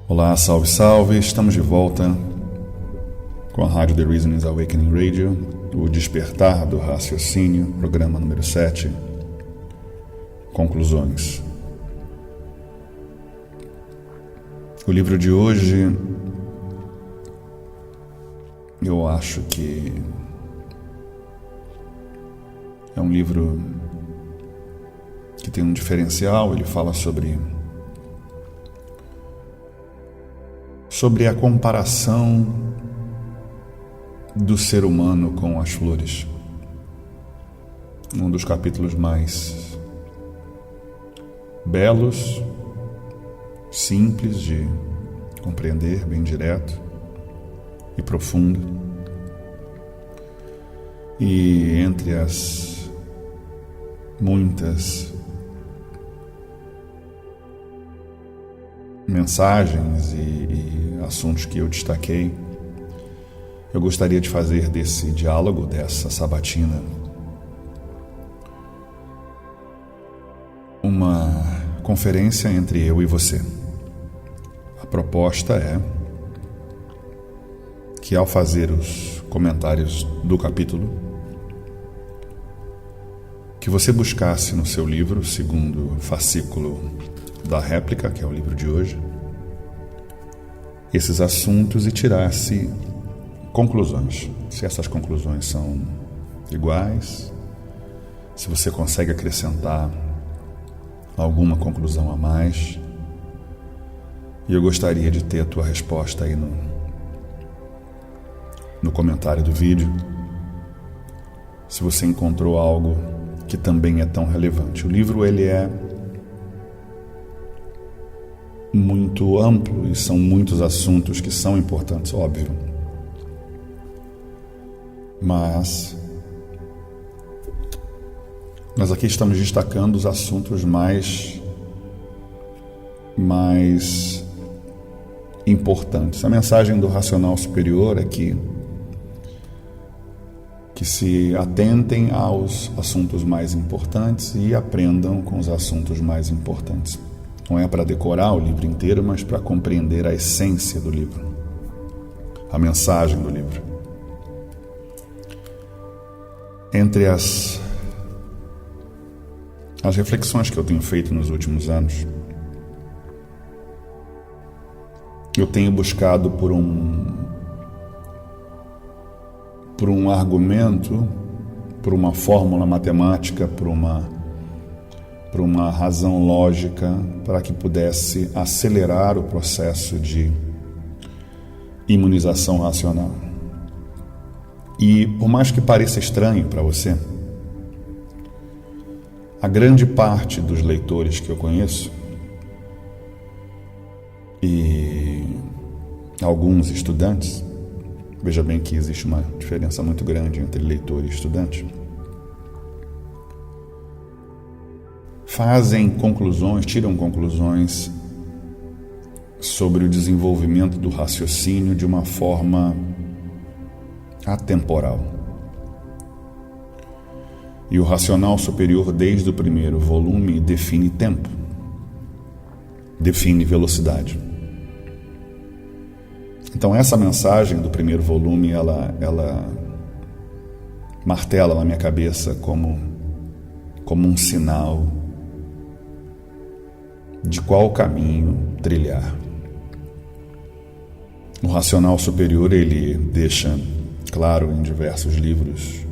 Olá, salve, salve! Estamos de volta com a rádio The Reason is Awakening Radio, o Despertar do Raciocínio, programa número 7, Conclusões. O livro de hoje, eu acho que é um livro que tem um diferencial. Ele fala sobre a comparação do ser humano com as flores. Um dos capítulos mais belos, simples de compreender, bem direto e profundo. E entre as muitas mensagens e assuntos que eu destaquei, eu gostaria de fazer desse diálogo, dessa sabatina, uma conferência entre eu e você. A proposta é que, ao fazer os comentários do capítulo, que você buscasse no seu livro, segundo o fascículo da réplica, que é o livro de hoje, esses assuntos e tirasse conclusões. Se essas conclusões são iguais, se você consegue acrescentar alguma conclusão a mais, e eu gostaria de ter a tua resposta aí no comentário do vídeo, se você encontrou algo que também é tão relevante. O livro, ele é muito amplo e são muitos assuntos que são importantes, óbvio. Mas nós aqui estamos destacando os assuntos mais importantes. A mensagem do racional superior é que se atentem aos assuntos mais importantes e aprendam com os assuntos mais importantes. Não é para decorar o livro inteiro, mas para compreender a essência do livro, a mensagem do livro. Entre as reflexões que eu tenho feito nos últimos anos, eu tenho buscado por um argumento, por uma fórmula matemática, por uma razão lógica, para que pudesse acelerar o processo de imunização racional. E por mais que pareça estranho para você, a grande parte dos leitores que eu conheço e alguns estudantes, veja bem que existe uma diferença muito grande entre leitor e estudante, tiram conclusões sobre o desenvolvimento do raciocínio de uma forma atemporal. E o racional superior, desde o primeiro volume, define tempo, define velocidade. Então essa mensagem do primeiro volume, ela martela na minha cabeça como um sinal de qual caminho trilhar. O racional superior, ele deixa claro em diversos livros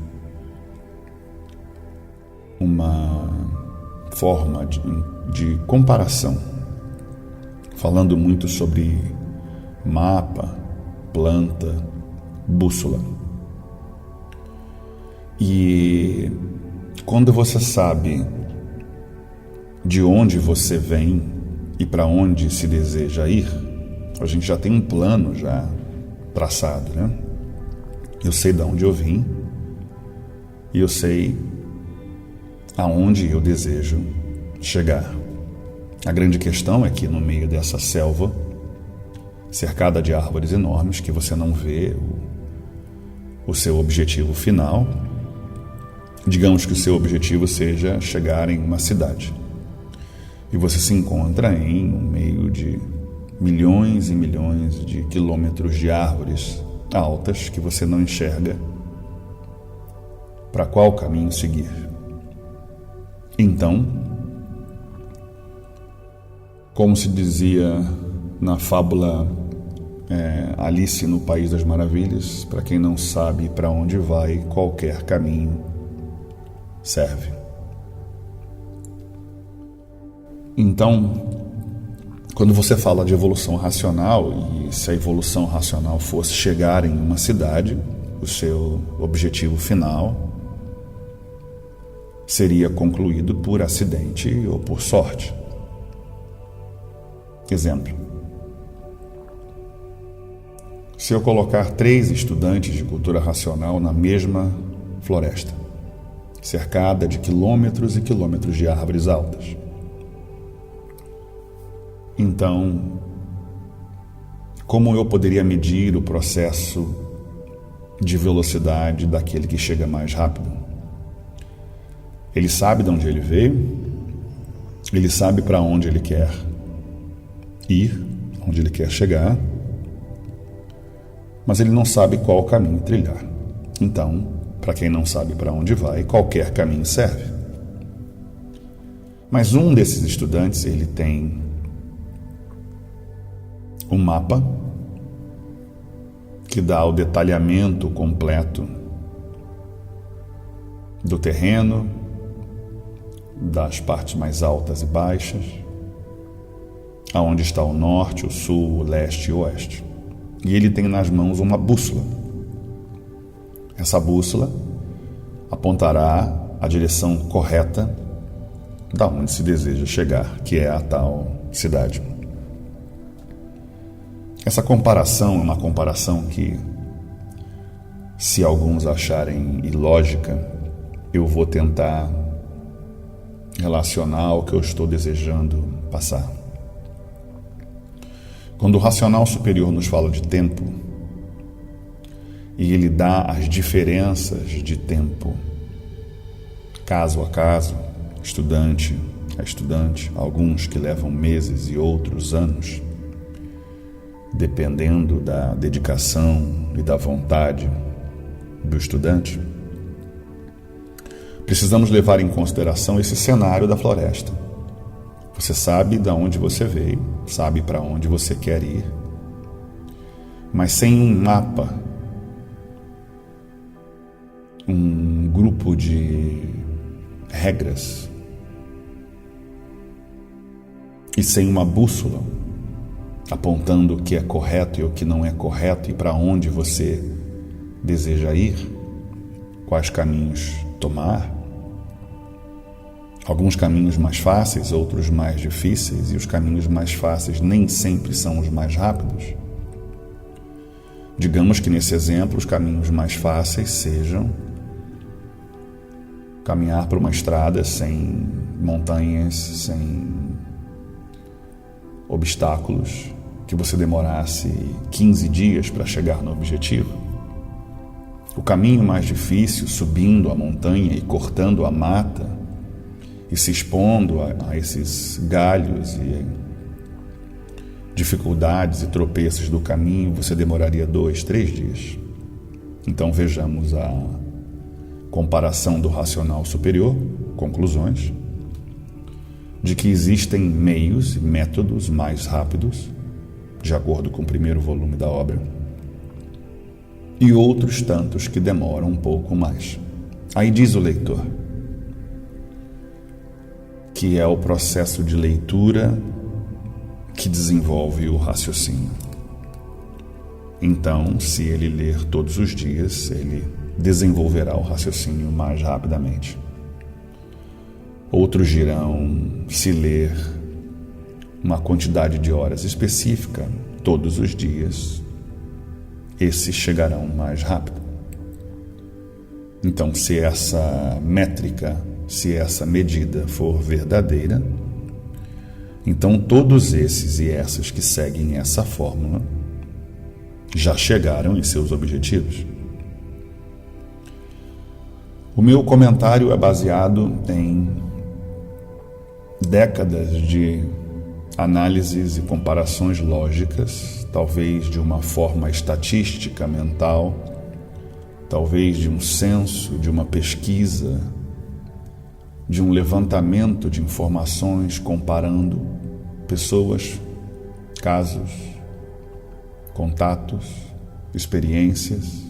uma forma de comparação, falando muito sobre mapa, planta, bússola. E quando você sabe de onde você vem e para onde se deseja ir, a gente já tem um plano já traçado, né? Eu sei de onde eu vim e eu sei aonde eu desejo chegar. A grande questão é que no meio dessa selva, cercada de árvores enormes, que você não vê o seu objetivo final, digamos que o seu objetivo seja chegar em uma cidade. E você se encontra em um meio de milhões e milhões de quilômetros de árvores altas que você não enxerga para qual caminho seguir. Então, como se dizia na fábula Alice no País das Maravilhas, para quem não sabe para onde vai, qualquer caminho serve. Então, quando você fala de evolução racional, e se a evolução racional fosse chegar em uma cidade, o seu objetivo final seria concluído por acidente ou por sorte. Exemplo: se eu colocar 3 estudantes de cultura racional na mesma floresta, cercada de quilômetros e quilômetros de árvores altas, então, como eu poderia medir o processo de velocidade daquele que chega mais rápido? Ele sabe de onde ele veio, ele sabe para onde ele quer ir, onde ele quer chegar, mas ele não sabe qual caminho trilhar. Então, para quem não sabe para onde vai, qualquer caminho serve. Mas um desses estudantes, ele tem um mapa que dá o detalhamento completo do terreno, das partes mais altas e baixas, aonde está o norte, o sul, o leste e o oeste. E ele tem nas mãos uma bússola. Essa bússola apontará a direção correta da onde se deseja chegar, que é a tal cidade. Essa comparação é uma comparação que, se alguns acharem ilógica, eu vou tentar relacionar ao que eu estou desejando passar. Quando o racional superior nos fala de tempo, e ele dá as diferenças de tempo, caso a caso, estudante a estudante, alguns que levam meses e outros anos, dependendo da dedicação e da vontade do estudante, precisamos levar em consideração esse cenário da floresta. Você sabe de onde você veio, sabe para onde você quer ir, mas sem um mapa, um grupo de regras e sem uma bússola apontando o que é correto e o que não é correto e para onde você deseja ir, quais caminhos tomar, alguns caminhos mais fáceis, outros mais difíceis, e os caminhos mais fáceis nem sempre são os mais rápidos. Digamos que nesse exemplo os caminhos mais fáceis sejam caminhar por uma estrada sem montanhas, sem obstáculos, que você demorasse 15 dias para chegar no objetivo. O caminho mais difícil, subindo a montanha e cortando a mata e se expondo a esses galhos e dificuldades e tropeços do caminho, você demoraria 2, 3 dias. Então vejamos a comparação do racional superior, conclusões, de que existem meios e métodos mais rápidos, de acordo com o primeiro volume da obra, e outros tantos que demoram um pouco mais. Aí diz o leitor que é o processo de leitura que desenvolve o raciocínio. Então, se ele ler todos os dias, ele desenvolverá o raciocínio mais rapidamente. Outros dirão, se ler uma quantidade de horas específica todos os dias, esses chegarão mais rápido. Então, se essa métrica, se essa medida for verdadeira, então todos esses e essas que seguem essa fórmula já chegaram em seus objetivos. O meu comentário é baseado em décadas de análises e comparações lógicas, talvez de uma forma estatística mental, talvez de um censo, de uma pesquisa, de um levantamento de informações comparando pessoas, casos, contatos, experiências,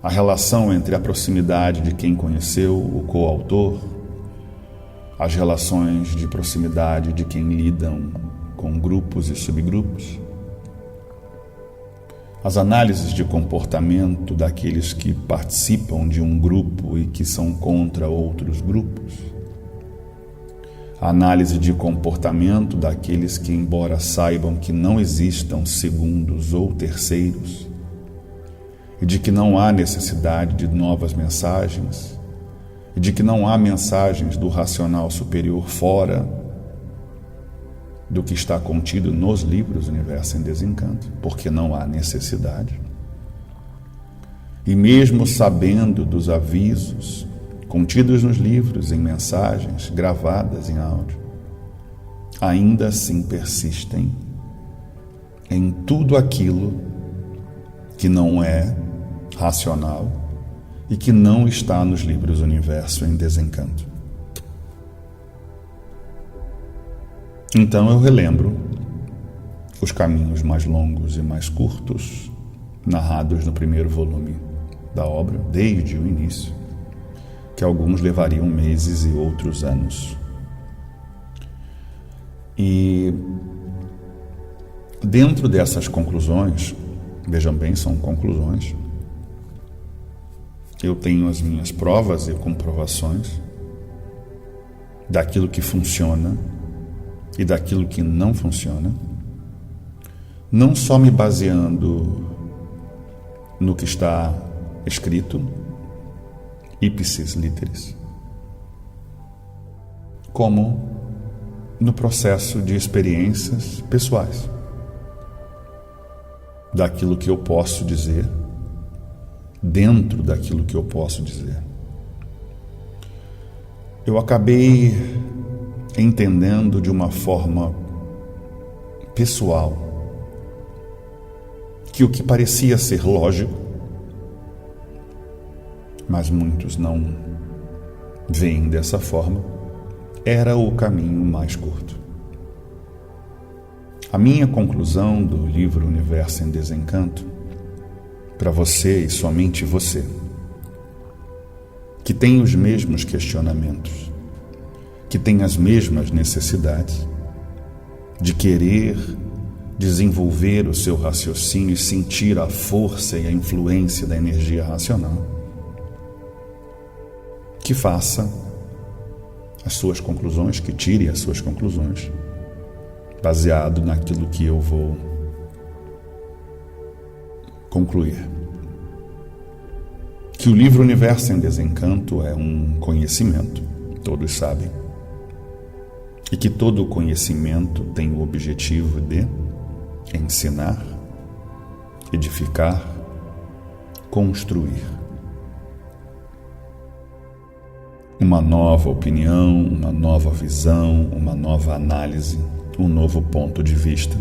a relação entre a proximidade de quem conheceu o coautor, as relações de proximidade de quem lidam com grupos e subgrupos, as análises de comportamento daqueles que participam de um grupo e que são contra outros grupos, a análise de comportamento daqueles que, embora saibam que não existam segundos ou terceiros, e de que não há necessidade de novas mensagens, e de que não há mensagens do racional superior fora do que está contido nos livros Universo em Desencanto, porque não há necessidade. E mesmo sabendo dos avisos contidos nos livros, em mensagens gravadas em áudio, ainda assim persistem em tudo aquilo que não é racional e que não está nos livros Universo em Desencanto. Então eu relembro os caminhos mais longos e mais curtos, narrados no primeiro volume da obra, desde o início, que alguns levariam meses e outros anos. E dentro dessas conclusões, vejam bem, são conclusões, eu tenho as minhas provas e comprovações daquilo que funciona e daquilo que não funciona, não só me baseando no que está escrito, ipsis literis, como no processo de experiências pessoais, daquilo que eu posso dizer, dentro daquilo que eu posso dizer. Eu acabei entendendo de uma forma pessoal que o que parecia ser lógico, mas muitos não veem dessa forma, era o caminho mais curto. A minha conclusão do livro Universo em Desencanto, para você e somente você, que tem os mesmos questionamentos, que tem as mesmas necessidades de querer desenvolver o seu raciocínio e sentir a força e a influência da energia racional, que faça as suas conclusões, que tire as suas conclusões, baseado naquilo que eu vou concluir. Que o livro Universo em Desencanto é um conhecimento, todos sabem, e que todo conhecimento tem o objetivo de ensinar, edificar, construir. Uma nova opinião, uma nova visão, uma nova análise, um novo ponto de vista.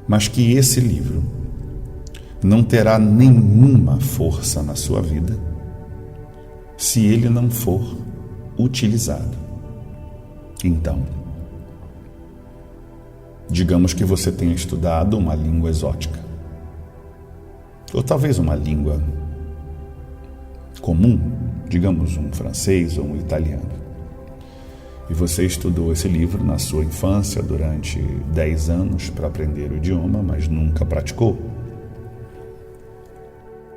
Mas que esse livro não terá nenhuma força na sua vida se ele não for utilizado. Então, digamos que você tenha estudado uma língua exótica, ou talvez uma língua comum, digamos um francês ou um italiano. E você estudou esse livro na sua infância durante 10 anos para aprender o idioma, mas nunca praticou.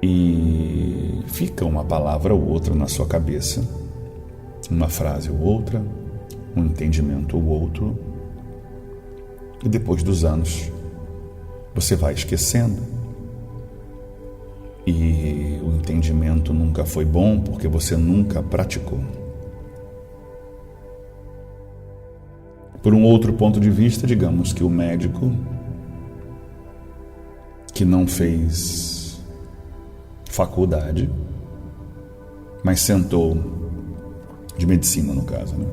E fica uma palavra ou outra na sua cabeça, uma frase ou outra, um entendimento ou outro, e depois dos anos você vai esquecendo. E o entendimento nunca foi bom porque você nunca praticou. Por um outro ponto de vista, digamos que o médico que não fez faculdade, mas sentou, de medicina no caso, né?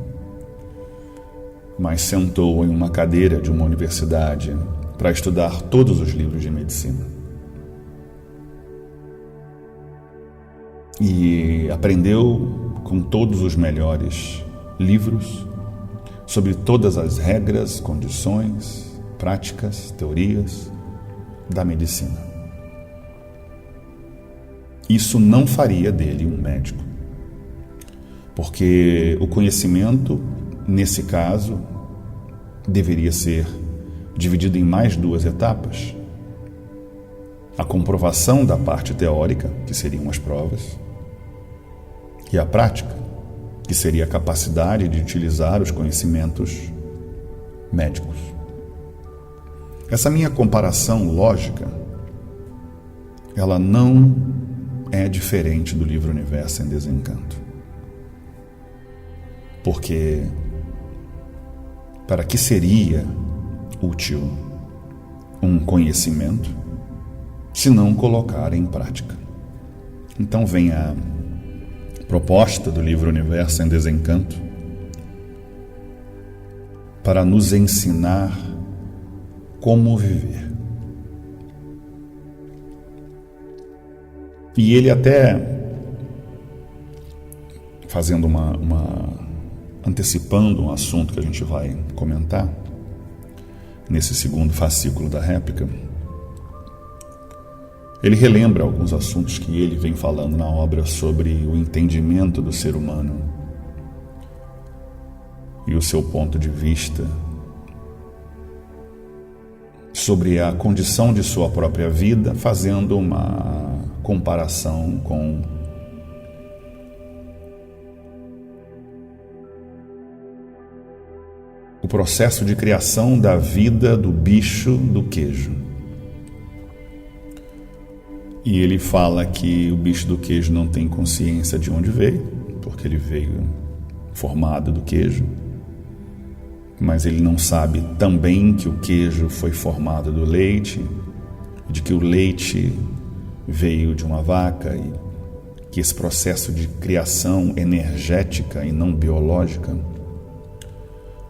mas sentou em uma cadeira de uma universidade para estudar todos os livros de medicina. E aprendeu com todos os melhores livros sobre todas as regras, condições, práticas, teorias da medicina. Isso não faria dele um médico, porque o conhecimento, nesse caso, deveria ser dividido em mais duas etapas. A comprovação da parte teórica, que seriam as provas, e a prática, que seria a capacidade de utilizar os conhecimentos médicos. Essa minha comparação lógica, ela não é diferente do livro Universo em Desencanto. Porque para que seria útil um conhecimento se não colocar em prática? Então vem a proposta do livro Universo em Desencanto para nos ensinar como viver. E ele até, fazendo antecipando um assunto que a gente vai comentar nesse segundo fascículo da réplica, ele relembra alguns assuntos que ele vem falando na obra sobre o entendimento do ser humano e o seu ponto de vista sobre a condição de sua própria vida, fazendo uma comparação com o processo de criação da vida do bicho do queijo. E ele fala que o bicho do queijo não tem consciência de onde veio, porque ele veio formado do queijo, mas ele não sabe também que o queijo foi formado do leite, de que o leite veio de uma vaca e que esse processo de criação energética e não biológica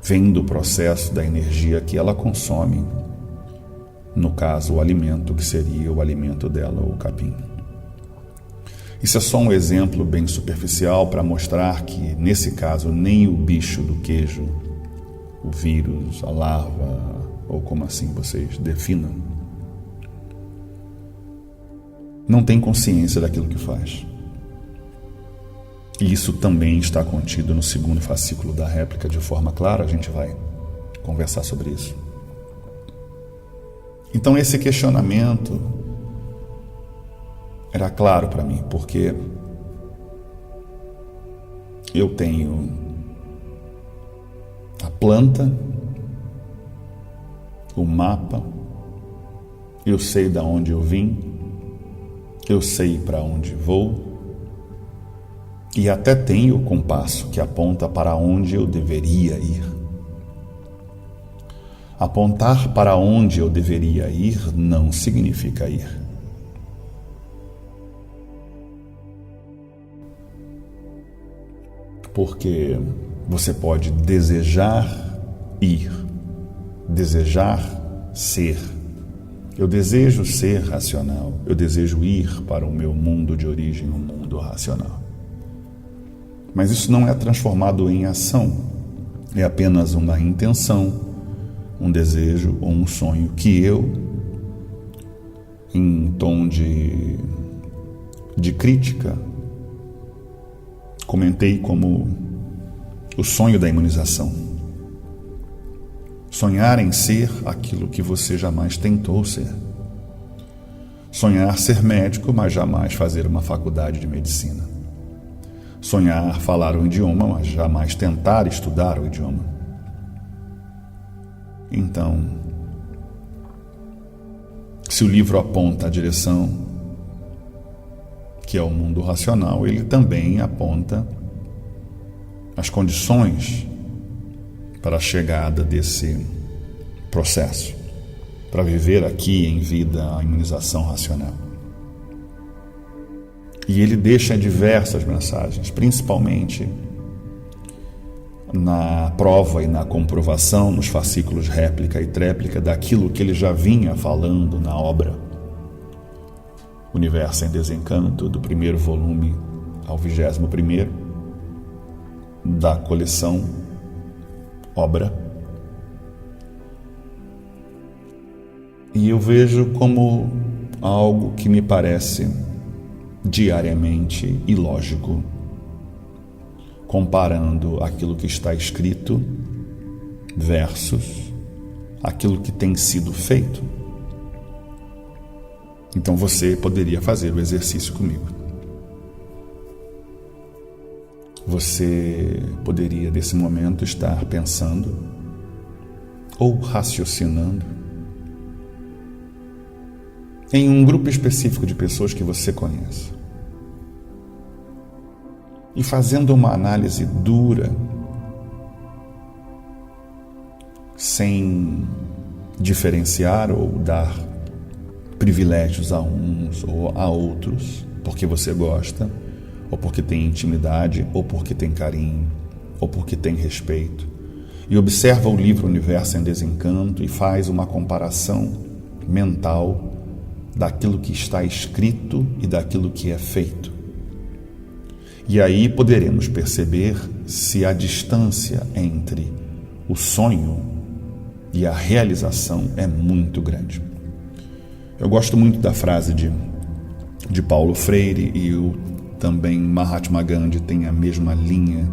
vem do processo da energia que ela consome, no caso o alimento que seria o alimento dela, o capim. Isso é só um exemplo bem superficial para mostrar que, nesse caso, nem o bicho do queijo, o vírus, a larva, ou como assim vocês definam, não tem consciência daquilo que faz. E isso também está contido no segundo fascículo da réplica de forma clara, a gente vai conversar sobre isso. Então esse questionamento era claro para mim, porque eu tenho a planta, o mapa, eu sei de onde eu vim, eu sei para onde vou, e até tenho o compasso que aponta para onde eu deveria ir. Apontar para onde eu deveria ir não significa ir. Porque você pode desejar ir, desejar ser. Eu desejo ser racional, eu desejo ir para o meu mundo de origem, o mundo racional. Mas isso não é transformado em ação, é apenas uma intenção, um desejo ou um sonho que eu, em tom de crítica, comentei como o sonho da imunização. Sonhar em ser aquilo que você jamais tentou ser. Sonhar ser médico, mas jamais fazer uma faculdade de medicina. Sonhar falar um idioma, mas jamais tentar estudar o idioma. Então, se o livro aponta a direção, que é o mundo racional, ele também aponta as condições para a chegada desse processo, para viver aqui em vida a imunização racional. E ele deixa diversas mensagens, principalmente na prova e na comprovação, nos fascículos réplica e tréplica, daquilo que ele já vinha falando na obra Universo em Desencanto, do primeiro volume ao 21º, da coleção Obra. E eu vejo como algo que me parece diariamente ilógico, comparando aquilo que está escrito versus aquilo que tem sido feito. Então você poderia fazer o exercício comigo. Você poderia, nesse momento, estar pensando ou raciocinando em um grupo específico de pessoas que você conhece e fazendo uma análise dura, sem diferenciar ou dar privilégios a uns ou a outros, porque você gosta, ou porque tem intimidade, ou porque tem carinho, ou porque tem respeito, e observa o livro Universo em Desencanto e faz uma comparação mental daquilo que está escrito e daquilo que é feito. E aí poderemos perceber se a distância entre o sonho e a realização é muito grande. Eu gosto muito da frase de Paulo Freire, e também Mahatma Gandhi tem a mesma linha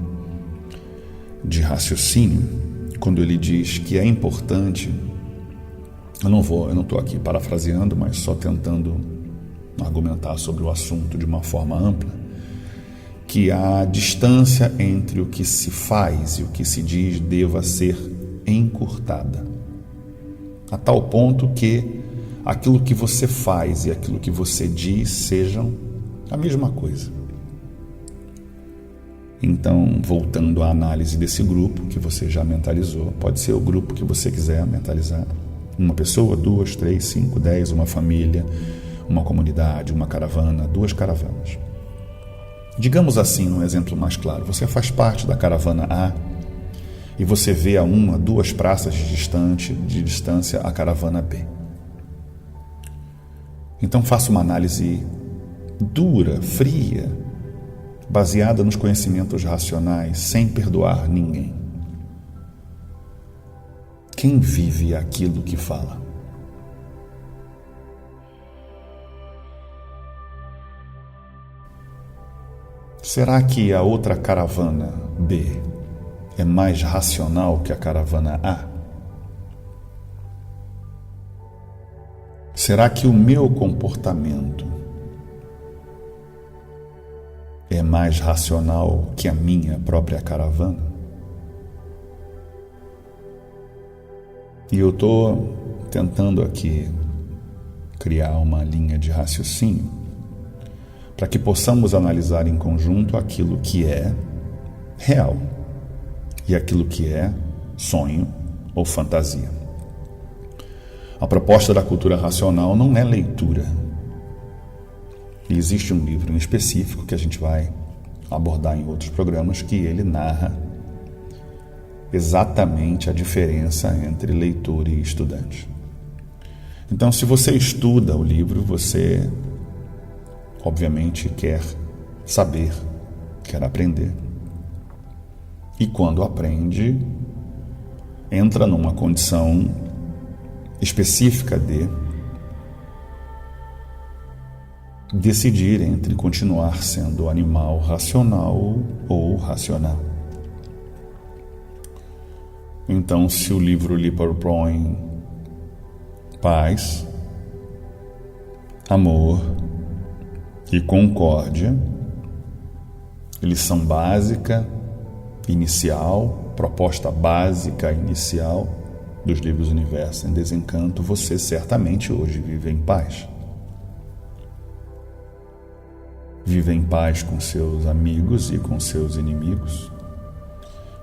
de raciocínio, quando ele diz que é importante, eu não estou aqui parafraseando, mas só tentando argumentar sobre o assunto de uma forma ampla, que a distância entre o que se faz e o que se diz deva ser encurtada, a tal ponto que aquilo que você faz e aquilo que você diz sejam a mesma coisa. Então, voltando à análise desse grupo que você já mentalizou, pode ser o grupo que você quiser mentalizar, uma pessoa, 2, 3, 5, 10, uma família, uma comunidade, uma caravana, 2 caravanas. Digamos assim, um exemplo mais claro, você faz parte da caravana A e você vê a 1, 2 praças de distância a caravana B. Então faça uma análise dura, fria, baseada nos conhecimentos racionais, sem perdoar ninguém. Quem vive aquilo que fala? Será que a outra caravana B é mais racional que a caravana A? Será que o meu comportamento é mais racional que a minha própria caravana? E eu estou tentando aqui criar uma linha de raciocínio para que possamos analisar em conjunto aquilo que é real e aquilo que é sonho ou fantasia. A proposta da cultura racional não é leitura. E existe um livro em específico que a gente vai abordar em outros programas que ele narra exatamente a diferença entre leitor e estudante. Então, se você estuda o livro, você obviamente quer saber, quer aprender. E quando aprende, entra numa condição específica de decidir entre continuar sendo animal racional ou racional. Então, se o livro lhe propõe paz, amor e concórdia, lição básica, inicial, proposta básica inicial dos livros Universo em Desencanto, você certamente hoje vive em paz. Vive em paz com seus amigos e com seus inimigos.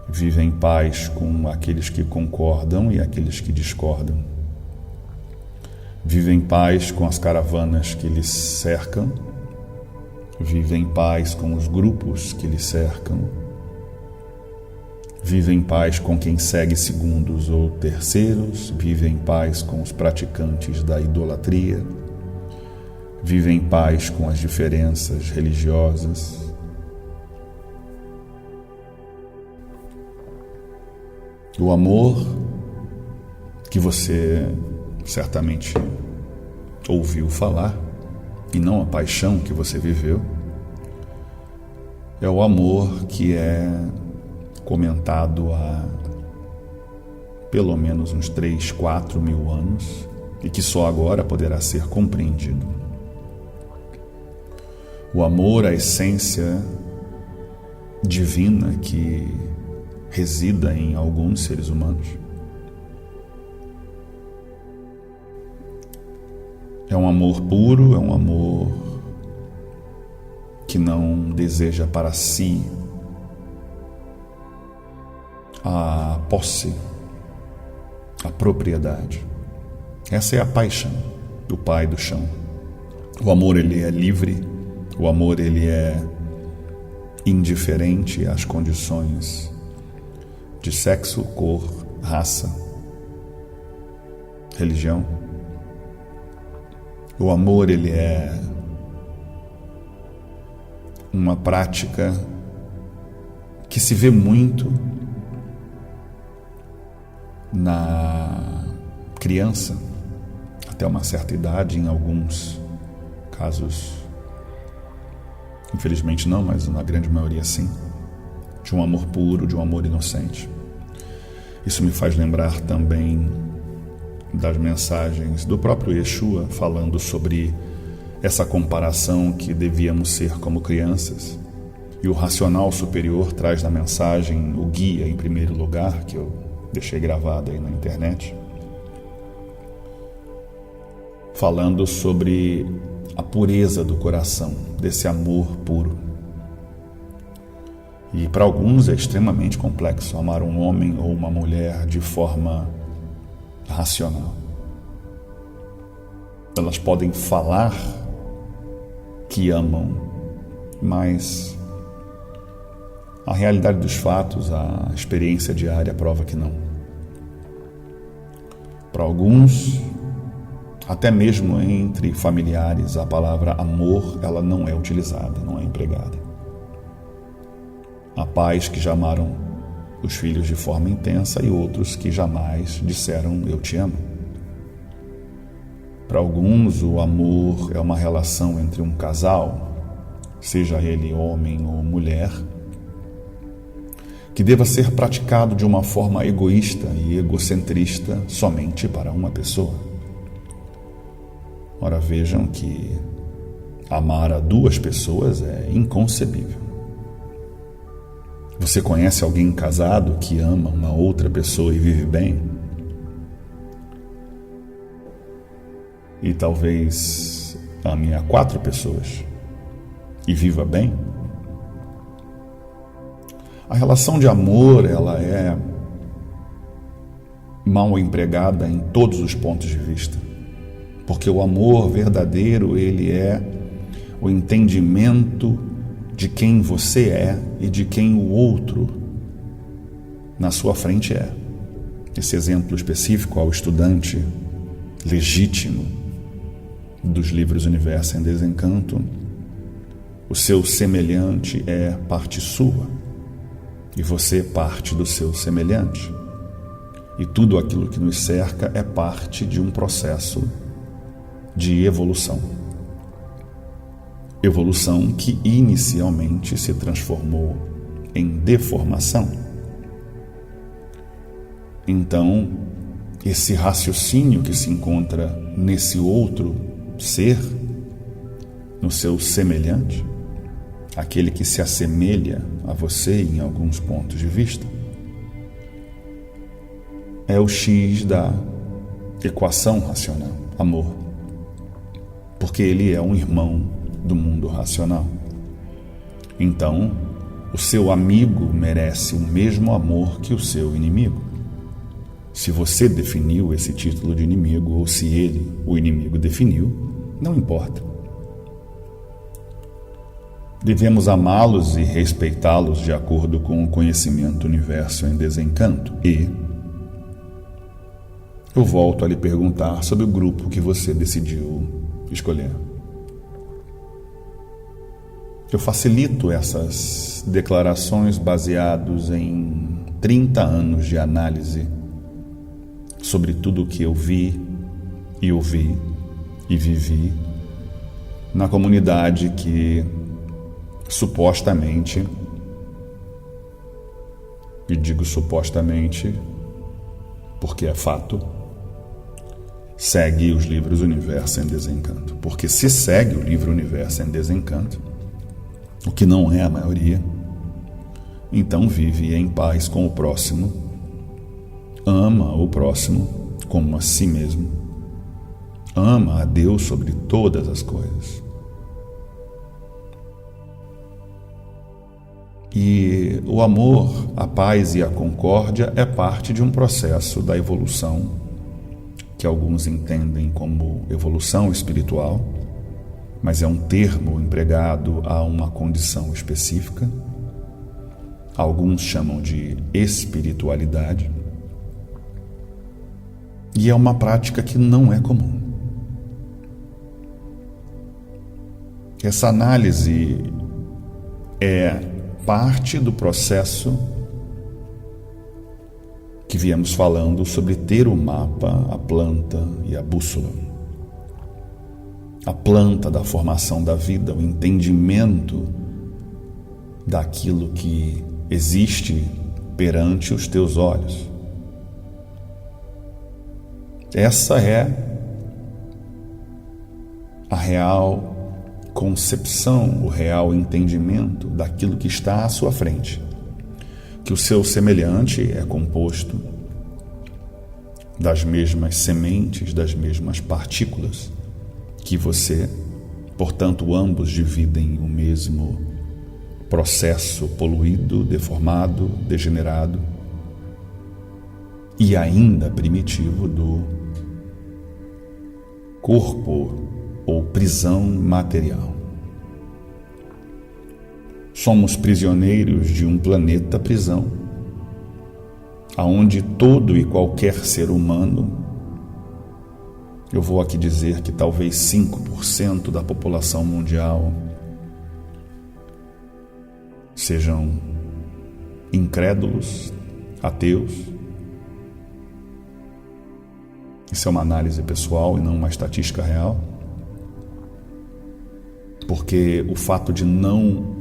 Vive em paz com aqueles que concordam e aqueles que discordam. Vive em paz com as caravanas que lhe cercam. Vive em paz com os grupos que lhe cercam. vive em paz com quem segue segundos ou terceiros, vive em paz com os praticantes da idolatria, vive em paz com as diferenças religiosas. O amor que você certamente ouviu falar, e não a paixão que você viveu, é o amor que é comentado há pelo menos uns 3, 4 mil anos e que só agora poderá ser compreendido. O amor, a essência divina que resida em alguns seres humanos. É um amor puro, é um amor que não deseja para si a posse, a propriedade. Essa é a paixão do pai do chão. O amor, ele é livre, o amor, ele é indiferente às condições de sexo, cor, raça, religião. O amor, ele é uma prática que se vê muito na criança, até uma certa idade, em alguns casos, infelizmente não, mas na grande maioria sim, de um amor puro, de um amor inocente. Isso me faz lembrar também das mensagens do próprio Yeshua falando sobre essa comparação que devíamos ser como crianças. E o racional superior traz na mensagem o guia, em primeiro lugar, que eu deixei gravado aí na internet, falando sobre a pureza do coração, desse amor puro. E para alguns é extremamente complexo amar um homem ou uma mulher de forma racional. Elas podem falar que amam, mas a realidade dos fatos, a experiência diária prova que não. Para alguns, até mesmo entre familiares, a palavra amor, ela não é utilizada, não é empregada. Há pais que já amaram os filhos de forma intensa e outros que jamais disseram eu te amo. Para alguns, o amor é uma relação entre um casal, seja ele homem ou mulher, que deva ser praticado de uma forma egoísta e egocentrista somente para uma pessoa. Ora, vejam que amar a duas pessoas é inconcebível. Você conhece alguém casado que ama uma outra pessoa e vive bem? E talvez ame a 4 pessoas e viva bem? A relação de amor, ela é mal empregada em todos os pontos de vista. Porque o amor verdadeiro, ele é o entendimento de quem você é e de quem o outro na sua frente é. Esse exemplo específico ao estudante legítimo dos livros Universo em Desencanto, o seu semelhante é parte sua e você parte do seu semelhante. E tudo aquilo que nos cerca é parte de um processo de evolução. Evolução que inicialmente se transformou em deformação. Então, esse raciocínio que se encontra nesse outro ser, no seu semelhante, aquele que se assemelha a você em alguns pontos de vista, é o X da equação racional, amor. Porque ele é um irmão do mundo racional. Então, o seu amigo merece o mesmo amor que o seu inimigo. Se você definiu esse título de inimigo ou se ele, o inimigo, definiu, não importa. Devemos amá-los e respeitá-los de acordo com o conhecimento do universo em desencanto. E eu volto a lhe perguntar sobre o grupo que você decidiu escolher. Eu facilito essas declarações baseados em 30 anos de análise sobre tudo o que eu vi e ouvi e vivi na comunidade que supostamente, e digo supostamente porque é fato, segue os livros Universo em Desencanto. Porque se segue o livro Universo em Desencanto, o que não é a maioria, então vive em paz com o próximo, ama o próximo como a si mesmo, ama a Deus sobre todas as coisas. E o amor, a paz e a concórdia é parte de um processo da evolução, que alguns entendem como evolução espiritual, mas é um termo empregado a uma condição específica. Alguns chamam de espiritualidade. E é uma prática que não é comum. Essa análise é parte do processo que viemos falando sobre ter o mapa, a planta e a bússola. A planta da formação da vida, o entendimento daquilo que existe perante os teus olhos. Essa é a real concepção, o real entendimento daquilo que está à sua frente. Que o seu semelhante é composto das mesmas sementes, das mesmas partículas que você, portanto, ambos dividem o mesmo processo poluído, deformado, degenerado e ainda primitivo do corpo ou prisão material. Somos prisioneiros de um planeta prisão, aonde todo e qualquer ser humano, eu vou aqui dizer que talvez 5% da população mundial sejam incrédulos, ateus. Isso é uma análise pessoal e não uma estatística real. Porque o fato de não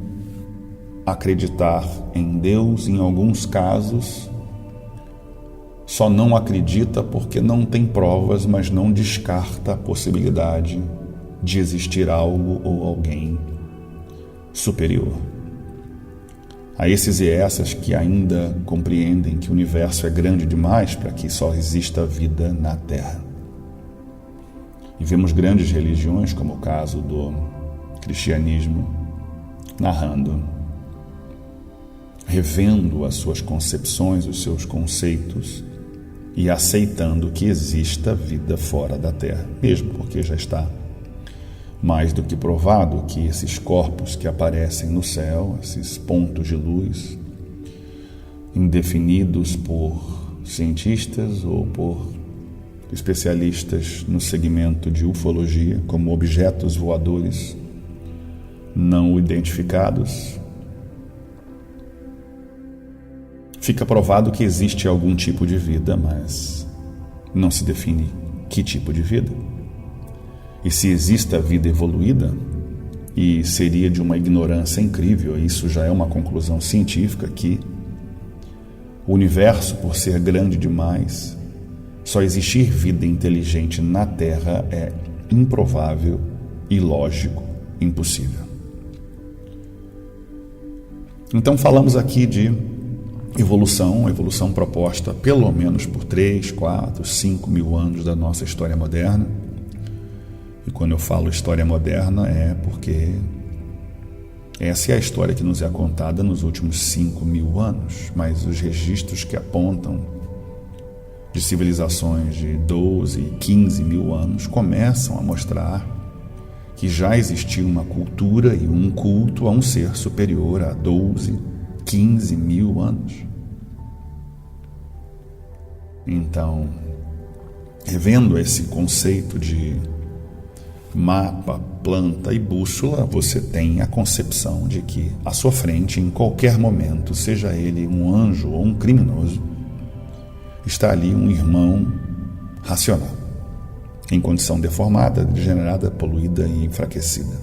acreditar em Deus, em alguns casos, só não acredita porque não tem provas, mas não descarta a possibilidade de existir algo ou alguém superior. A esses e essas que ainda compreendem que o universo é grande demais para que só exista vida na Terra. E vemos grandes religiões, como o caso do cristianismo, narrando, revendo as suas concepções, os seus conceitos e aceitando que exista vida fora da Terra, mesmo porque já está mais do que provado que esses corpos que aparecem no céu, esses pontos de luz, indefinidos por cientistas ou por especialistas no segmento de ufologia, como objetos voadores não identificados, fica provado que existe algum tipo de vida, mas não se define que tipo de vida. E se existe a vida evoluída, e seria de uma ignorância incrível, isso já é uma conclusão científica, que o universo, por ser grande demais, só existir vida inteligente na Terra é improvável, ilógico, impossível. Então falamos aqui de evolução proposta pelo menos por 3, 4, 5 mil anos da nossa história moderna. E quando eu falo história moderna é porque essa é a história que nos é contada nos últimos 5 mil anos, mas os registros que apontam de civilizações de 12 e 15 mil anos começam a mostrar que já existia uma cultura e um culto a um ser superior a 12, 15 mil anos. Então, revendo esse conceito de mapa, planta e bússola, você tem a concepção de que à sua frente, em qualquer momento, seja ele um anjo ou um criminoso, está ali um irmão racional, em condição deformada, degenerada, poluída e enfraquecida.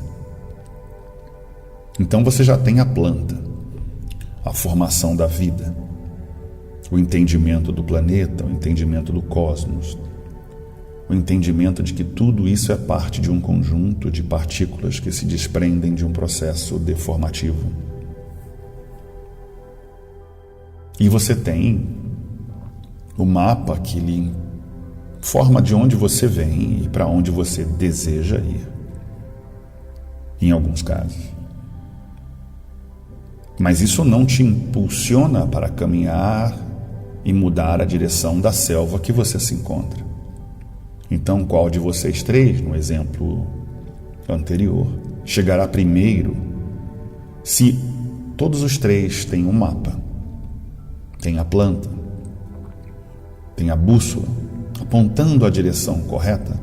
Então você já tem a planta, a formação da vida, o entendimento do planeta, o entendimento do cosmos, o entendimento de que tudo isso é parte de um conjunto de partículas que se desprendem de um processo deformativo. E você tem o mapa que lhe forma de onde você vem e para onde você deseja ir, em alguns casos. Mas isso não te impulsiona para caminhar e mudar a direção da selva que você se encontra. Então, qual de vocês três, no exemplo anterior, chegará primeiro se todos os três têm um mapa, têm a planta, têm a bússola, apontando a direção correta?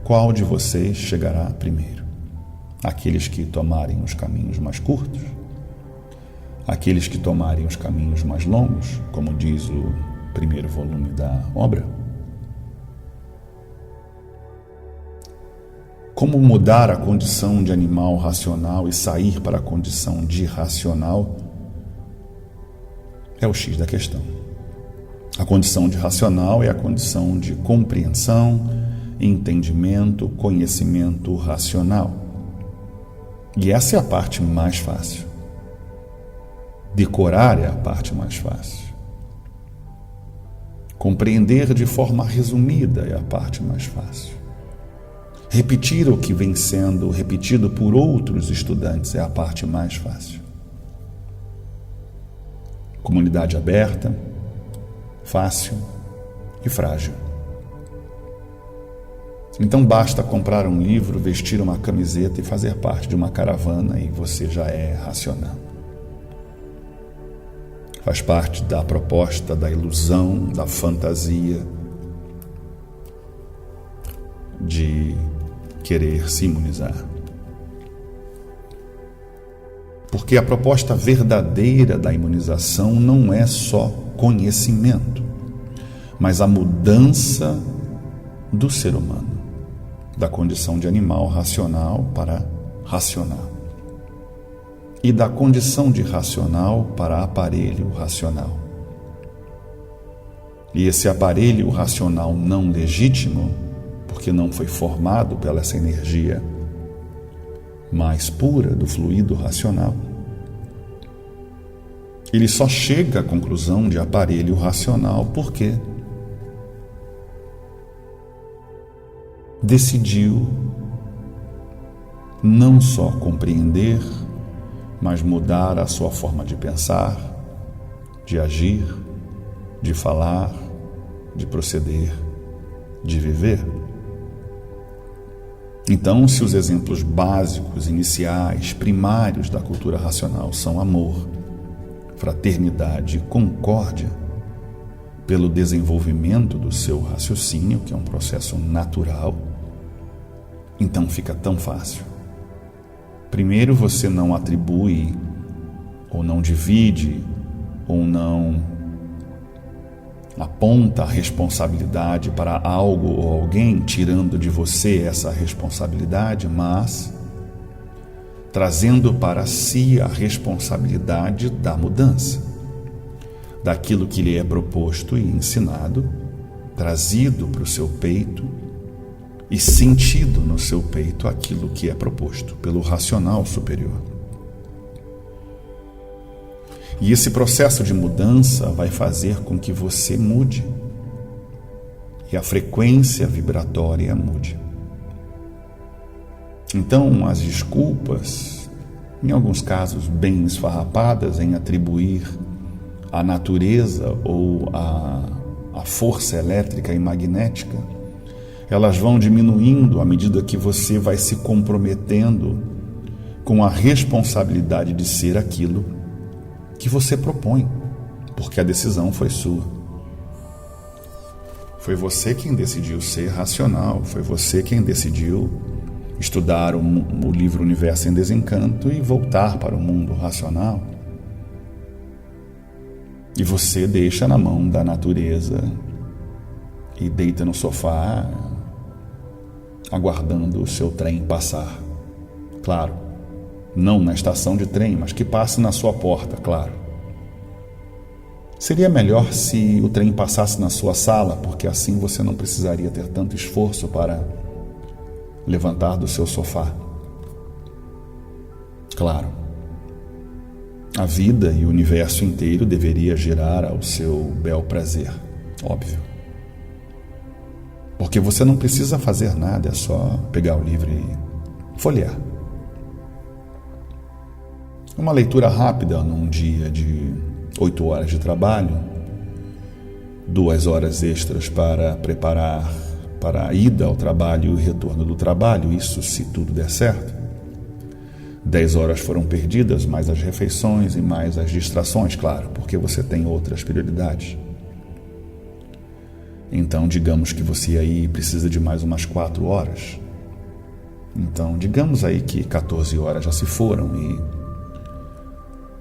Qual de vocês chegará primeiro? Aqueles que tomarem os caminhos mais curtos? Aqueles que tomarem os caminhos mais longos, como diz o primeiro volume da obra? Como mudar a condição de animal racional e sair para a condição de irracional é o X da questão. A condição de racional é a condição de compreensão, entendimento, conhecimento racional. E essa é a parte mais fácil. Decorar é a parte mais fácil. Compreender de forma resumida é a parte mais fácil. Repetir o que vem sendo repetido por outros estudantes é a parte mais fácil. Comunidade aberta, fácil e frágil. Então basta comprar um livro, vestir uma camiseta e fazer parte de uma caravana e você já é racional. Faz parte da proposta, da ilusão, da fantasia de querer se imunizar. Porque a proposta verdadeira da imunização não é só conhecimento, mas a mudança do ser humano, da condição de animal racional para racional, e da condição de racional para aparelho racional. E esse aparelho racional não legítimo, porque não foi formado pela essa energia mais pura do fluido racional, ele só chega à conclusão de aparelho racional porque decidiu não só compreender, mas mudar a sua forma de pensar, de agir, de falar, de proceder, de viver. Então, se os exemplos básicos, iniciais, primários da cultura racional são amor, fraternidade e concórdia, pelo desenvolvimento do seu raciocínio, que é um processo natural, então fica tão fácil. Primeiro, você não atribui, ou não divide, ou não aponta a responsabilidade para algo ou alguém, tirando de você essa responsabilidade, mas trazendo para si a responsabilidade da mudança, daquilo que lhe é proposto e ensinado, trazido para o seu peito e sentido no seu peito aquilo que é proposto pelo racional superior. E esse processo de mudança vai fazer com que você mude e a frequência vibratória mude. Então, as desculpas, em alguns casos bem esfarrapadas, em atribuir à natureza ou à força elétrica e magnética elas vão diminuindo à medida que você vai se comprometendo com a responsabilidade de ser aquilo que você propõe, porque a decisão foi sua. Foi você quem decidiu ser racional, foi você quem decidiu estudar o livro Universo em Desencanto e voltar para o mundo racional. E você deixa na mão da natureza e deita no sofá aguardando o seu trem passar. Claro, não na estação de trem, mas que passe na sua porta, claro. Seria melhor se o trem passasse na sua sala, porque assim você não precisaria ter tanto esforço para levantar do seu sofá. Claro, a vida e o universo inteiro deveria girar ao seu bel prazer, óbvio. Porque você não precisa fazer nada, é só pegar o livro e folhear. Uma leitura rápida num dia de 8 horas de trabalho, 2 horas extras para preparar para a ida ao trabalho e o retorno do trabalho, isso se tudo der certo. 10 horas foram perdidas, mais as refeições e mais as distrações, claro, porque você tem outras prioridades. Então, digamos que você aí precisa de mais umas 4 horas. Então, digamos aí que 14 horas já se foram e,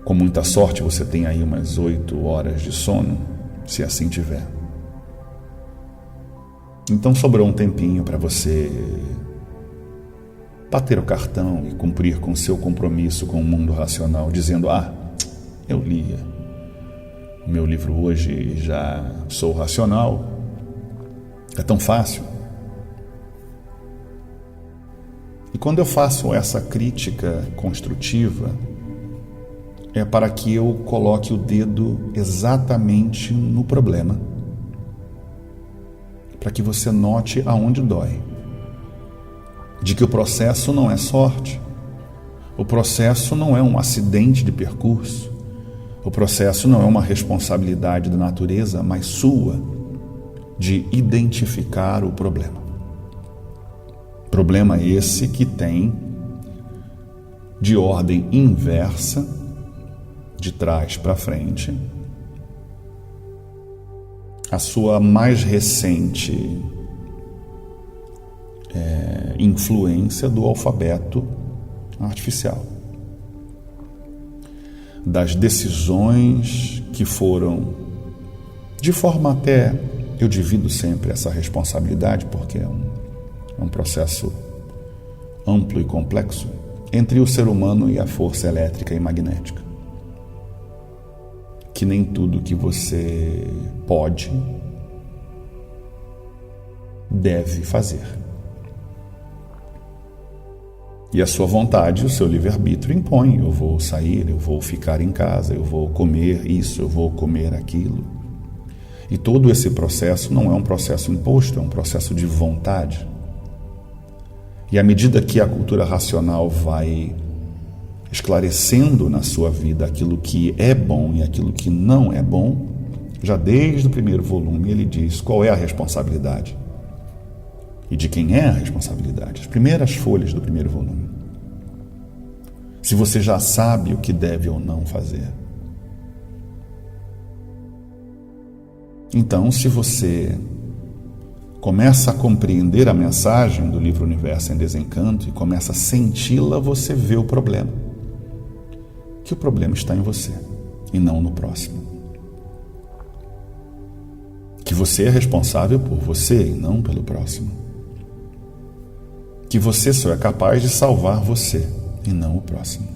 com muita sorte, você tem aí umas 8 horas de sono, se assim tiver. Então sobrou um tempinho para você bater o cartão e cumprir com seu compromisso com o mundo racional, dizendo: eu li o meu livro hoje, já sou racional, é tão fácil. E quando eu faço essa crítica construtiva, é para que eu coloque o dedo exatamente no problema, para que você note aonde dói, de que o processo não é sorte, o processo não é um acidente de percurso, o processo não é uma responsabilidade da natureza, mas sua, de identificar o problema. Problema esse que tem de ordem inversa, de trás para frente, a sua mais recente influência do alfabeto artificial, das decisões que foram, de forma até, eu divido sempre essa responsabilidade, porque é um processo amplo e complexo, entre o ser humano e a força elétrica e magnética. Que nem tudo que você pode, deve fazer. E a sua vontade, o seu livre-arbítrio impõe: eu vou sair, eu vou ficar em casa, eu vou comer isso, eu vou comer aquilo. E todo esse processo não é um processo imposto, é um processo de vontade. E à medida que a cultura racional vai esclarecendo na sua vida aquilo que é bom e aquilo que não é bom, já desde o primeiro volume ele diz qual é a responsabilidade e de quem é a responsabilidade. As primeiras folhas do primeiro volume. Se você já sabe o que deve ou não fazer. Então, se você começa a compreender a mensagem do livro Universo em Desencanto e começa a senti-la, você vê o problema. Que o problema está em você e não no próximo. Que você é responsável por você e não pelo próximo. Que você só é capaz de salvar você e não o próximo.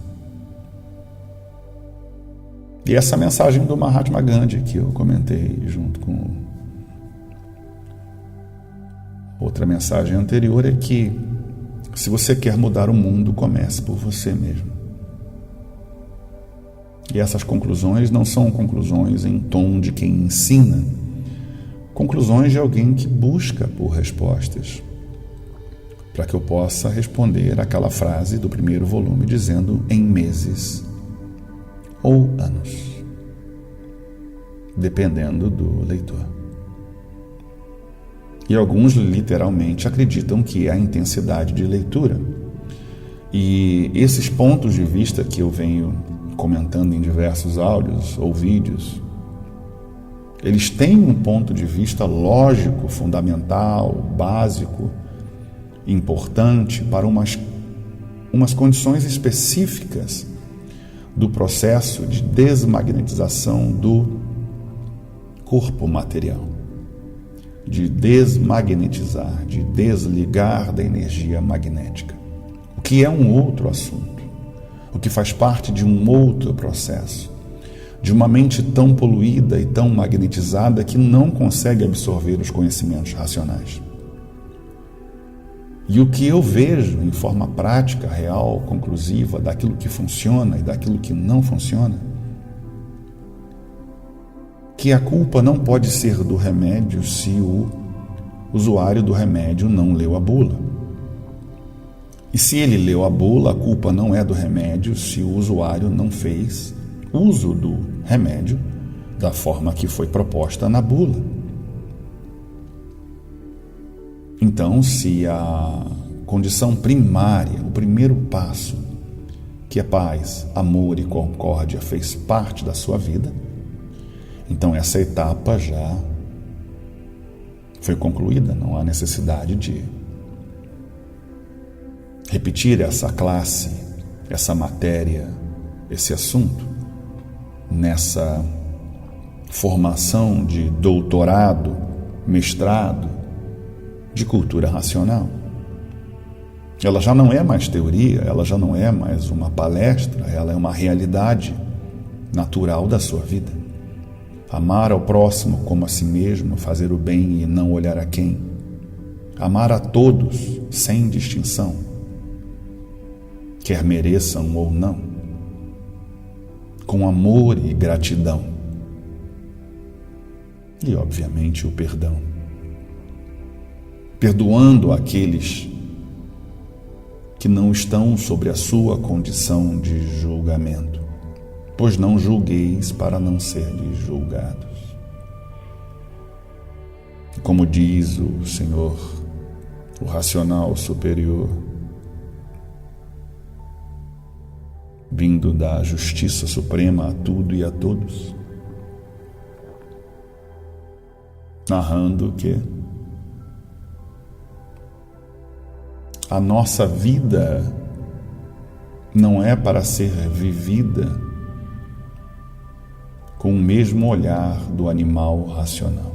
E essa mensagem do Mahatma Gandhi que eu comentei junto com outra mensagem anterior é que se você quer mudar o mundo, comece por você mesmo. E essas conclusões não são conclusões em tom de quem ensina, conclusões de alguém que busca por respostas, para que eu possa responder aquela frase do primeiro volume dizendo em meses ou anos, dependendo do leitor. E alguns literalmente acreditam que é a intensidade de leitura. E esses pontos de vista que eu venho comentando em diversos áudios ou vídeos, eles têm um ponto de vista lógico, fundamental, básico, importante para umas condições específicas do processo de desmagnetização do corpo material, de desmagnetizar, de desligar da energia magnética, o que é um outro assunto, o que faz parte de um outro processo, de uma mente tão poluída e tão magnetizada que não consegue absorver os conhecimentos racionais. E o que eu vejo em forma prática, real, conclusiva, daquilo que funciona e daquilo que não funciona, que a culpa não pode ser do remédio se o usuário do remédio não leu a bula. E se ele leu a bula, a culpa não é do remédio se o usuário não fez uso do remédio da forma que foi proposta na bula. Então, se a condição primária, o primeiro passo, que é paz, amor e concórdia, fez parte da sua vida, então essa etapa já foi concluída, não há necessidade de repetir essa classe, essa matéria, esse assunto, nessa formação de doutorado, mestrado, de cultura racional. Ela já não é mais teoria, ela já não é mais uma palestra, ela é uma realidade natural da sua vida. Amar ao próximo como a si mesmo, fazer o bem e não olhar a quem. Amar a todos, sem distinção, quer mereçam ou não, com amor e gratidão. E, obviamente, o perdão. Perdoando aqueles que não estão sobre a sua condição de julgamento, pois não julgueis para não serdes julgados. Como diz o Senhor, o racional superior, vindo da justiça suprema a tudo e a todos, narrando que a nossa vida não é para ser vivida com o mesmo olhar do animal racional.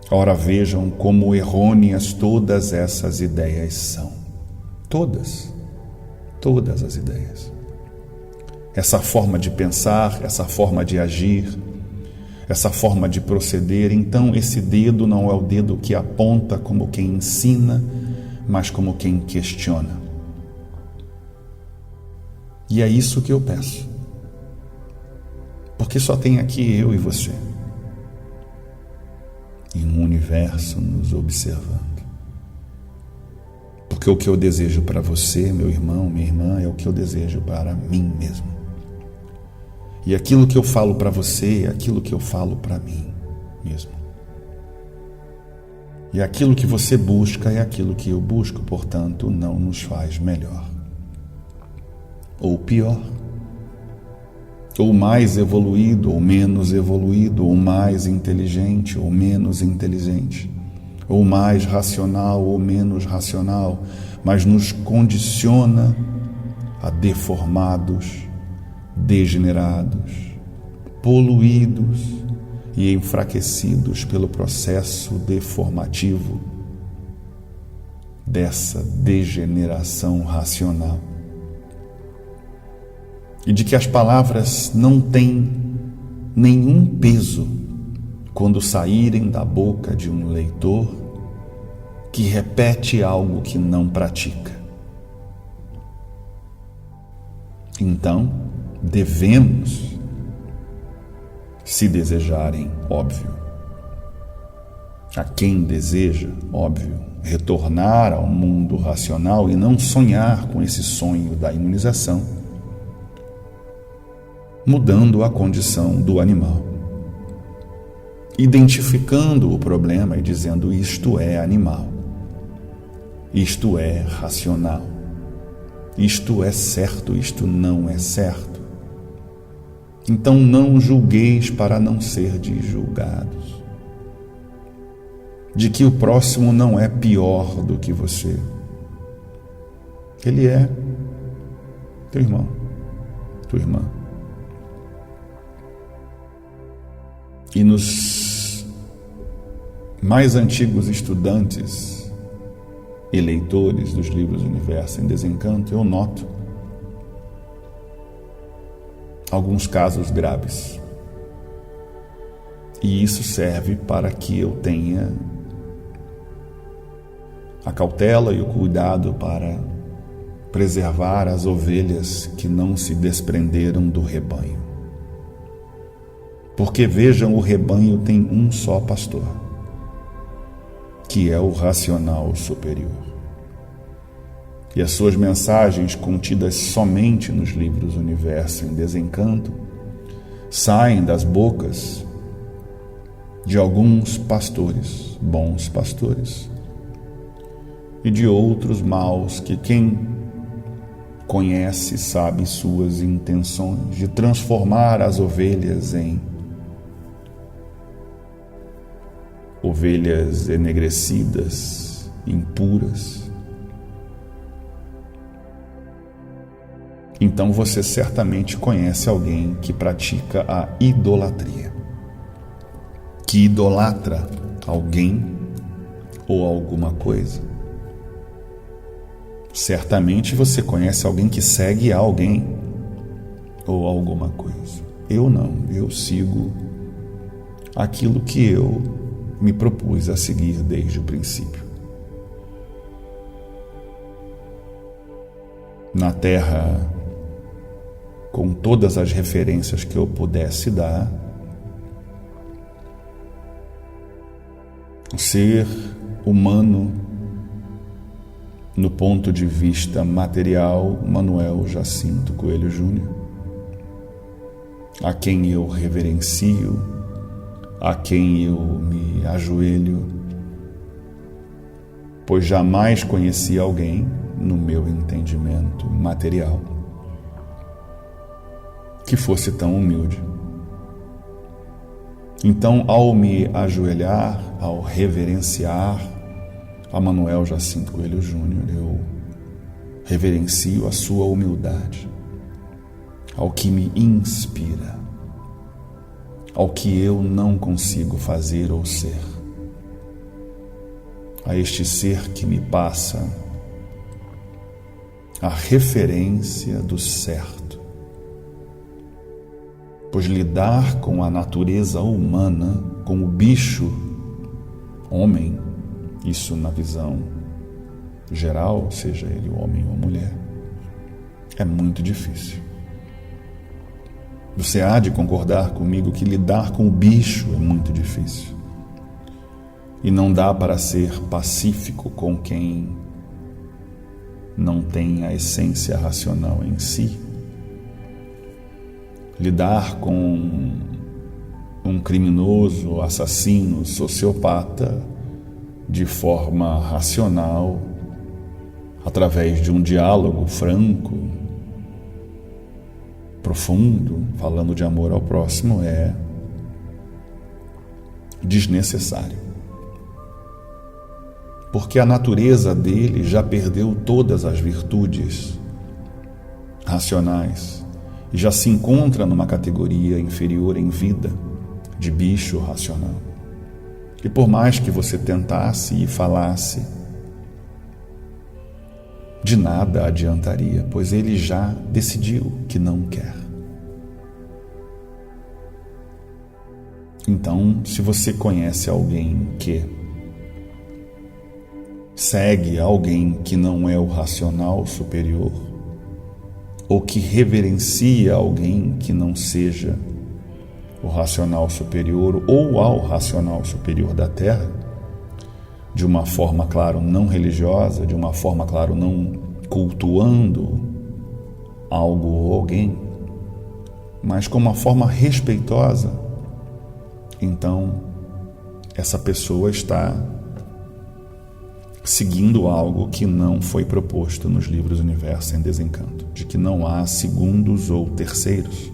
Ora, vejam como errôneas todas essas ideias são. Todas as ideias. Essa forma de pensar, essa forma de agir, essa forma de proceder. Então, esse dedo não é o dedo que aponta como quem ensina, mas como quem questiona. E é isso que eu peço. Porque só tem aqui eu e você. E um universo nos observando. Porque o que eu desejo para você, meu irmão, minha irmã, é o que eu desejo para mim mesmo. E aquilo que eu falo para você é aquilo que eu falo para mim mesmo. E aquilo que você busca é aquilo que eu busco, portanto, não nos faz melhor ou pior, ou mais evoluído ou menos evoluído, ou mais inteligente ou menos inteligente, ou mais racional ou menos racional, mas nos condiciona a deformados, degenerados, poluídos e enfraquecidos pelo processo deformativo dessa degeneração racional. E de que as palavras não têm nenhum peso quando saírem da boca de um leitor que repete algo que não pratica. Então, devemos, se desejarem, óbvio, a quem deseja, óbvio, retornar ao mundo racional e não sonhar com esse sonho da imunização, mudando a condição do animal. identificando o problema e dizendo: isto é animal, isto é racional, isto é certo, isto não é certo. Então não julgueis para não serdes julgados. De que o próximo não é pior do que você. Ele é teu irmão, tua irmã. E nos mais antigos estudantes e leitores dos livros do Universo em Desencanto, eu noto alguns casos graves. E isso serve para que eu tenha a cautela e o cuidado para preservar as ovelhas que não se desprenderam do rebanho. Porque vejam, o rebanho tem um só pastor, que é o racional superior. E as suas mensagens, contidas somente nos livros do Universo em Desencanto, saem das bocas de alguns pastores, bons pastores, e de outros maus, que quem conhece sabe suas intenções de transformar as ovelhas em ovelhas enegrecidas, impuras. Então você certamente conhece alguém que pratica a idolatria, que idolatra alguém ou alguma coisa. Certamente você conhece alguém que segue alguém ou alguma coisa. Eu não, eu sigo aquilo que eu me propus a seguir desde o princípio. Na Terra, com todas as referências que eu pudesse dar, o ser humano, no ponto de vista material, Manuel Jacinto Coelho Júnior, a quem eu reverencio, a quem eu me ajoelho, pois jamais conheci alguém, no meu entendimento material, que fosse tão humilde. Então, ao me ajoelhar, ao reverenciar a Manuel Jacinto Coelho Júnior, eu reverencio a sua humildade, ao que me inspira, ao que eu não consigo fazer ou ser, a este ser que me passa a referência do certo, pois lidar com a natureza humana, com o bicho, homem, isso na visão geral, seja ele homem ou mulher, é muito difícil. Você há de concordar comigo que lidar com o bicho é muito difícil. E não dá para ser pacífico com quem não tem a essência racional em si. Lidar com um criminoso, assassino, sociopata, de forma racional, através de um diálogo franco, profundo, falando de amor ao próximo, é desnecessário. Porque a natureza dele já perdeu todas as virtudes racionais e já se encontra numa categoria inferior em vida, de bicho racional. E por mais que você tentasse e falasse, de nada adiantaria, pois ele já decidiu que não quer. Então, se você conhece alguém que segue alguém que não é o racional superior, ou que reverencia alguém que não seja o racional superior ou ao racional superior da Terra, de uma forma, claro, não religiosa, de uma forma, claro, não cultuando algo ou alguém, mas com uma forma respeitosa, então essa pessoa está seguindo algo que não foi proposto nos livros Universo em Desencanto, de que não há segundos ou terceiros,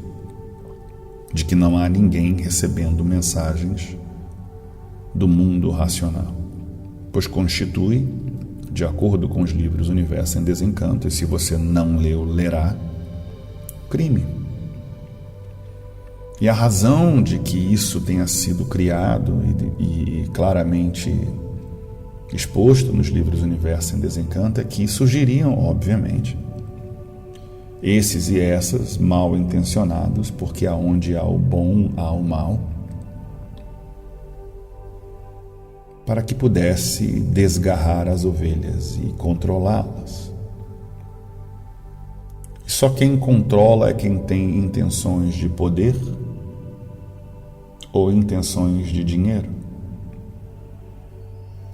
de que não há ninguém recebendo mensagens do mundo racional, pois constitui, de acordo com os livros Universo em Desencanto, e se você não leu, lerá, crime. E a razão de que isso tenha sido criado e claramente exposto nos livros Universo em Desencanto é que surgiriam, obviamente, esses e essas mal intencionados, porque aonde há o bom, há o mal, para que pudesse desgarrar as ovelhas e controlá-las. Só quem controla é quem tem intenções de poder ou intenções de dinheiro.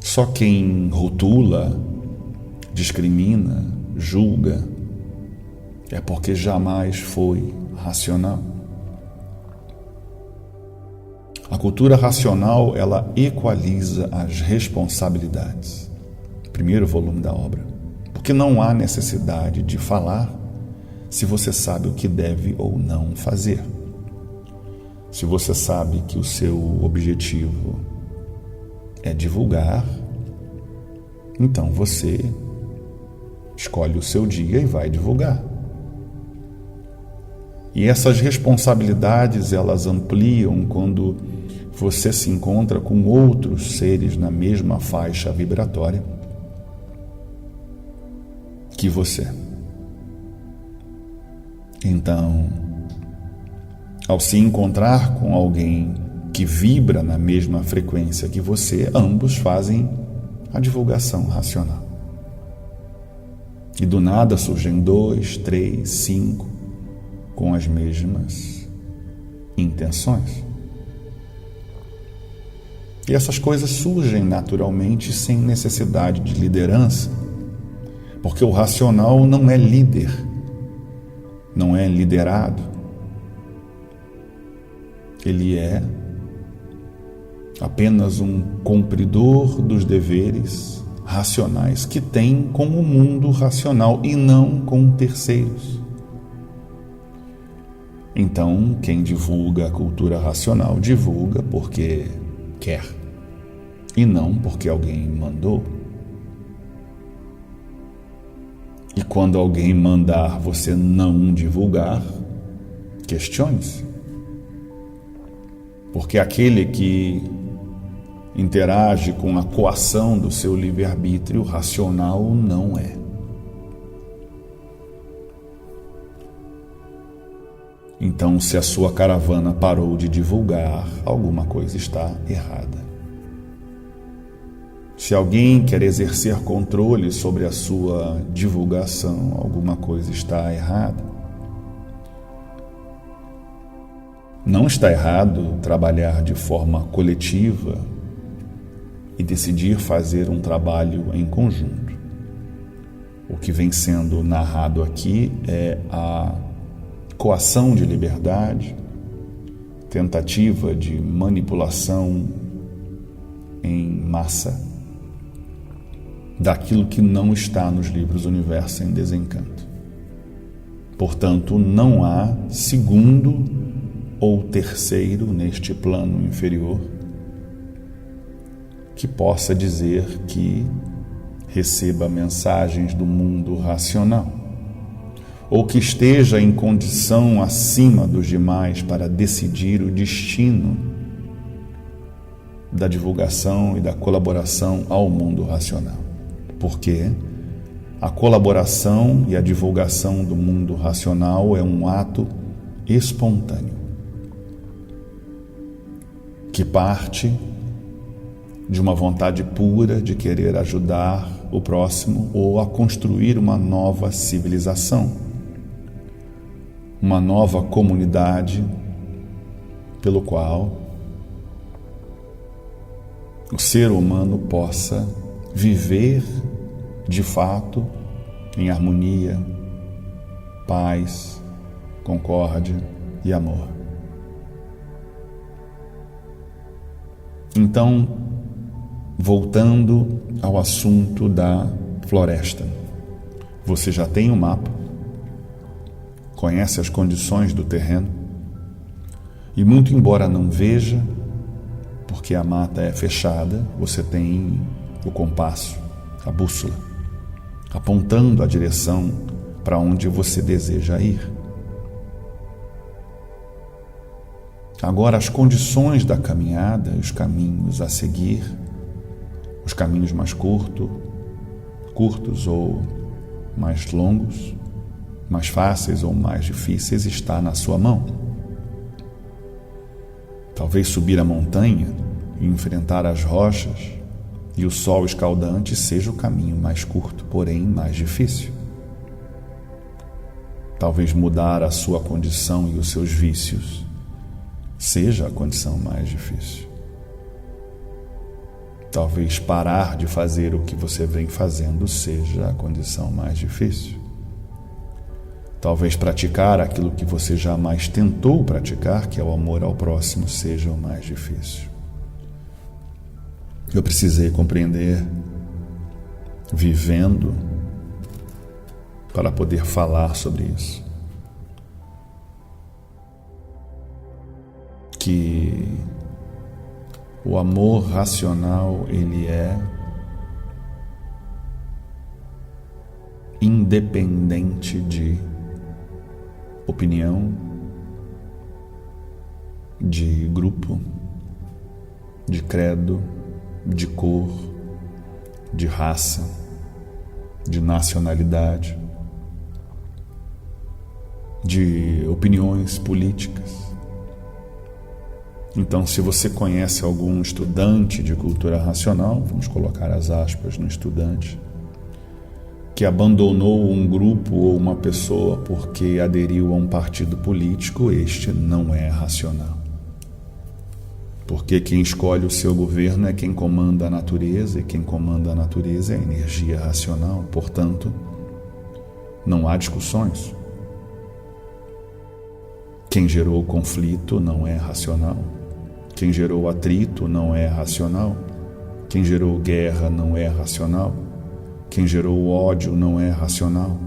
Só quem rotula, discrimina, julga, é porque jamais foi racional. A cultura racional, ela equaliza as responsabilidades. Primeiro volume da obra. Porque não há necessidade de falar se você sabe o que deve ou não fazer. Se você sabe que o seu objetivo é divulgar, então você escolhe o seu dia e vai divulgar. E essas responsabilidades, elas ampliam quando você se encontra com outros seres na mesma faixa vibratória que você. Então, ao se encontrar com alguém que vibra na mesma frequência que você, ambos fazem a divulgação racional. E do nada surgem 2, 3, 5 com as mesmas intenções. E essas coisas surgem naturalmente sem necessidade de liderança, porque o racional não é líder, não é liderado. Ele é apenas um cumpridor dos deveres racionais que tem com o mundo racional e não com terceiros. Então, quem divulga a cultura racional, divulga porque quer e não porque alguém mandou. E quando alguém mandar você não divulgar, questione-se. Porque aquele que interage com a coação do seu livre-arbítrio racional não é. Então, se a sua caravana parou de divulgar, alguma coisa está errada. Se alguém quer exercer controle sobre a sua divulgação, alguma coisa está errada. Não está errado trabalhar de forma coletiva e decidir fazer um trabalho em conjunto. O que vem sendo narrado aqui é a coação de liberdade, tentativa de manipulação em massa daquilo que não está nos livros Universo em Desencanto. Portanto, não há segundo ou terceiro neste plano inferior que possa dizer que receba mensagens do mundo racional ou que esteja em condição acima dos demais para decidir o destino da divulgação e da colaboração ao mundo racional. Porque a colaboração e a divulgação do mundo racional é um ato espontâneo, que parte de uma vontade pura de querer ajudar o próximo ou a construir uma nova civilização, uma nova comunidade pelo qual o ser humano possa viver de fato em harmonia, paz, concórdia e amor. Então, voltando ao assunto da floresta, você já tem um mapa, conhece as condições do terreno, e muito embora não veja, porque a mata é fechada, você tem o compasso, a bússola, apontando a direção para onde você deseja ir. Agora, as condições da caminhada, os caminhos a seguir, os caminhos mais curtos ou mais longos, mais fáceis ou mais difíceis, está na sua mão. Talvez subir a montanha e enfrentar as rochas e o sol escaldante seja o caminho mais curto, porém mais difícil. Talvez mudar a sua condição e os seus vícios seja a condição mais difícil. Talvez parar de fazer o que você vem fazendo seja a condição mais difícil. Talvez praticar aquilo que você jamais tentou praticar, que é o amor ao próximo, seja o mais difícil. Eu precisei compreender, vivendo, para poder falar sobre isso, que o amor racional, ele é independente de opinião, de grupo, de credo, de cor, de raça, de nacionalidade, de opiniões políticas. Então, se você conhece algum estudante de cultura racional, vamos colocar as aspas no estudante, que abandonou um grupo ou uma pessoa porque aderiu a um partido político, este não é racional. Porque quem escolhe o seu governo é quem comanda a natureza, e quem comanda a natureza é a energia racional. Portanto, não há discussões. Quem gerou o conflito não é racional. Quem gerou o atrito não é racional. Quem gerou guerra não é racional. Quem gerou o ódio não é racional.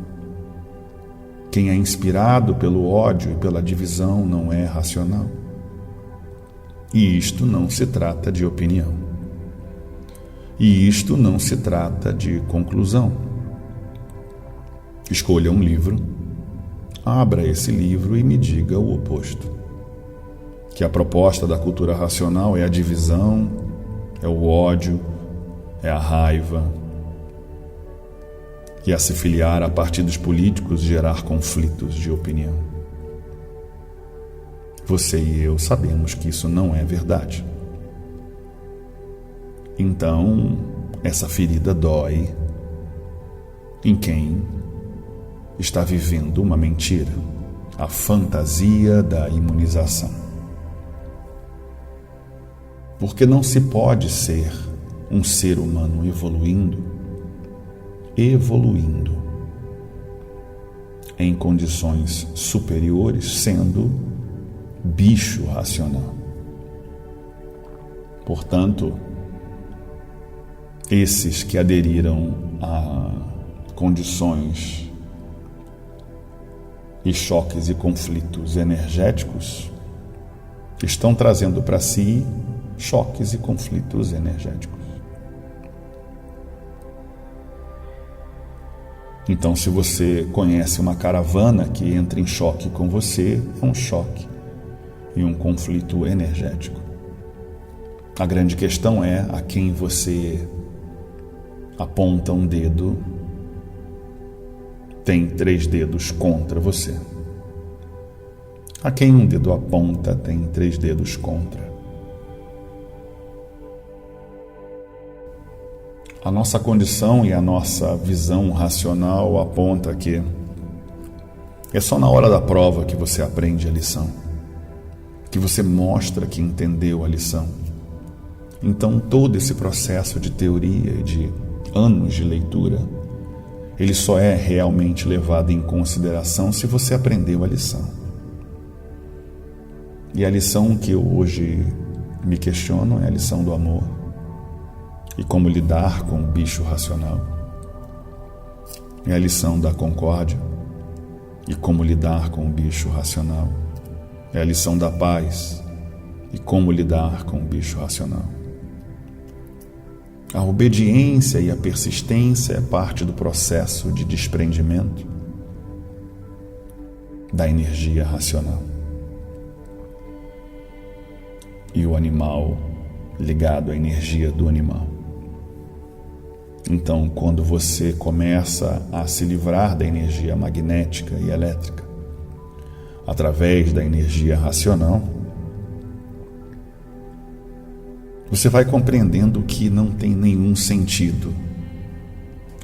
Quem é inspirado pelo ódio e pela divisão não é racional. E isto não se trata de opinião. E isto não se trata de conclusão. Escolha um livro, abra esse livro e me diga o oposto. Que a proposta da cultura racional é a divisão, é o ódio, é a raiva, e a se filiar a partidos políticos gerar conflitos de opinião. Você e eu sabemos que isso não é verdade. Então, essa ferida dói em quem está vivendo uma mentira, a fantasia da imunização. Porque não se pode ser um ser humano evoluindo em condições superiores, sendo bicho racional. Portanto, esses que aderiram a condições e choques e conflitos energéticos estão trazendo para si choques e conflitos energéticos. Então, se você conhece uma caravana que entra em choque com você, é um choque e um conflito energético. A grande questão é a quem você aponta um dedo, tem 3 dedos contra você. A quem um dedo aponta, tem 3 dedos contra. A nossa condição e a nossa visão racional aponta que é só na hora da prova que você aprende a lição, que você mostra que entendeu a lição. Então, todo esse processo de teoria e de anos de leitura, ele só é realmente levado em consideração se você aprendeu a lição. E a lição que eu hoje me questiono é a lição do amor e como lidar com o bicho racional. É a lição da concórdia e como lidar com o bicho racional. É a lição da paz e como lidar com o bicho racional. A obediência e a persistência é parte do processo de desprendimento da energia racional. E o animal ligado à energia do animal. Então, quando você começa a se livrar da energia magnética e elétrica através da energia racional, você vai compreendendo que não tem nenhum sentido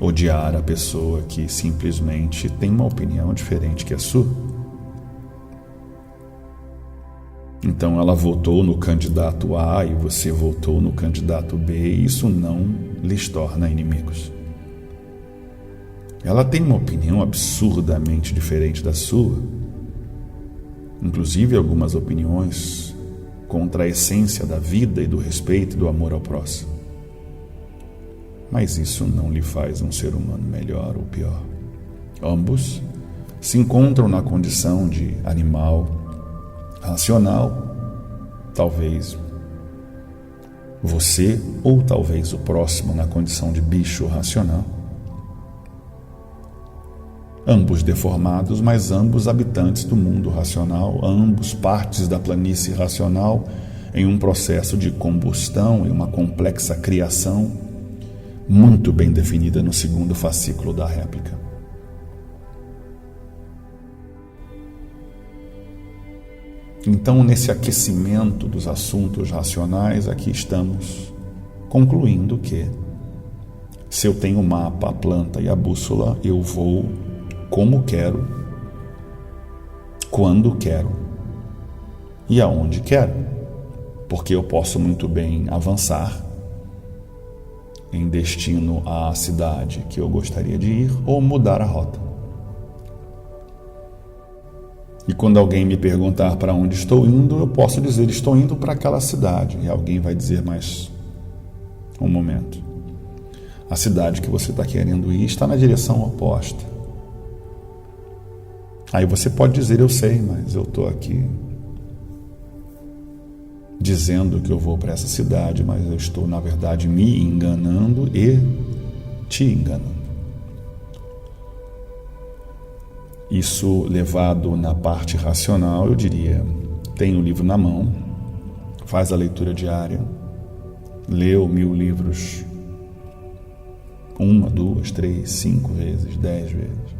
odiar a pessoa que simplesmente tem uma opinião diferente que a sua. Então ela votou no candidato A e você votou no candidato B, e isso não lhes torna inimigos. Ela tem uma opinião absurdamente diferente da sua, inclusive algumas opiniões contra a essência da vida e do respeito e do amor ao próximo. Mas isso não lhe faz um ser humano melhor ou pior. Ambos se encontram na condição de animal racional, talvez você ou talvez o próximo na condição de bicho racional. Ambos deformados, mas ambos habitantes do mundo racional, ambos partes da planície racional em um processo de combustão e uma complexa criação muito bem definida no segundo fascículo da réplica. Então, nesse aquecimento dos assuntos racionais, aqui estamos concluindo que se eu tenho o mapa, a planta e a bússola, eu vou como quero, quando quero e aonde quero, porque eu posso muito bem avançar em destino à cidade que eu gostaria de ir ou mudar a rota. E quando alguém me perguntar para onde estou indo, eu posso dizer, estou indo para aquela cidade. E alguém vai dizer, mas um momento. A cidade que você está querendo ir está na direção oposta. Aí você pode dizer, eu sei, mas eu estou aqui dizendo que eu vou para essa cidade, mas eu estou, na verdade, me enganando e te enganando. Isso levado na parte racional, eu diria, tem o livro na mão, faz a leitura diária, leu 1000 livros, 1, 2, 3, 5 vezes, 10 vezes,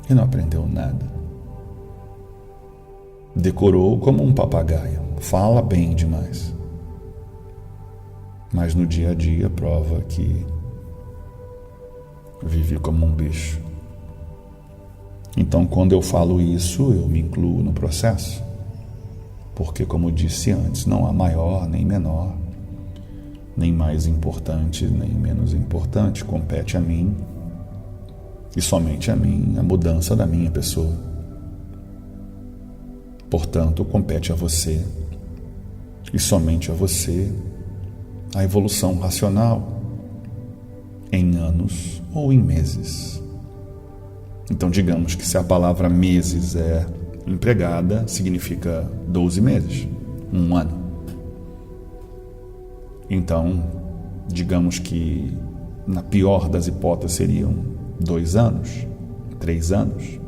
e não aprendeu nada. Decorou como um papagaio, fala bem demais, mas no dia a dia prova que vive como um bicho. Então, quando eu falo isso, eu me incluo no processo, porque, como disse antes, não há maior nem menor, nem mais importante nem menos importante, compete a mim e somente a mim a mudança da minha pessoa. Portanto, compete a você e somente a você a evolução racional em anos ou em meses. Então, digamos que se a palavra meses é empregada, significa 12 meses, 1 ano. Então, digamos que na pior das hipóteses seriam 2 anos, 3 anos,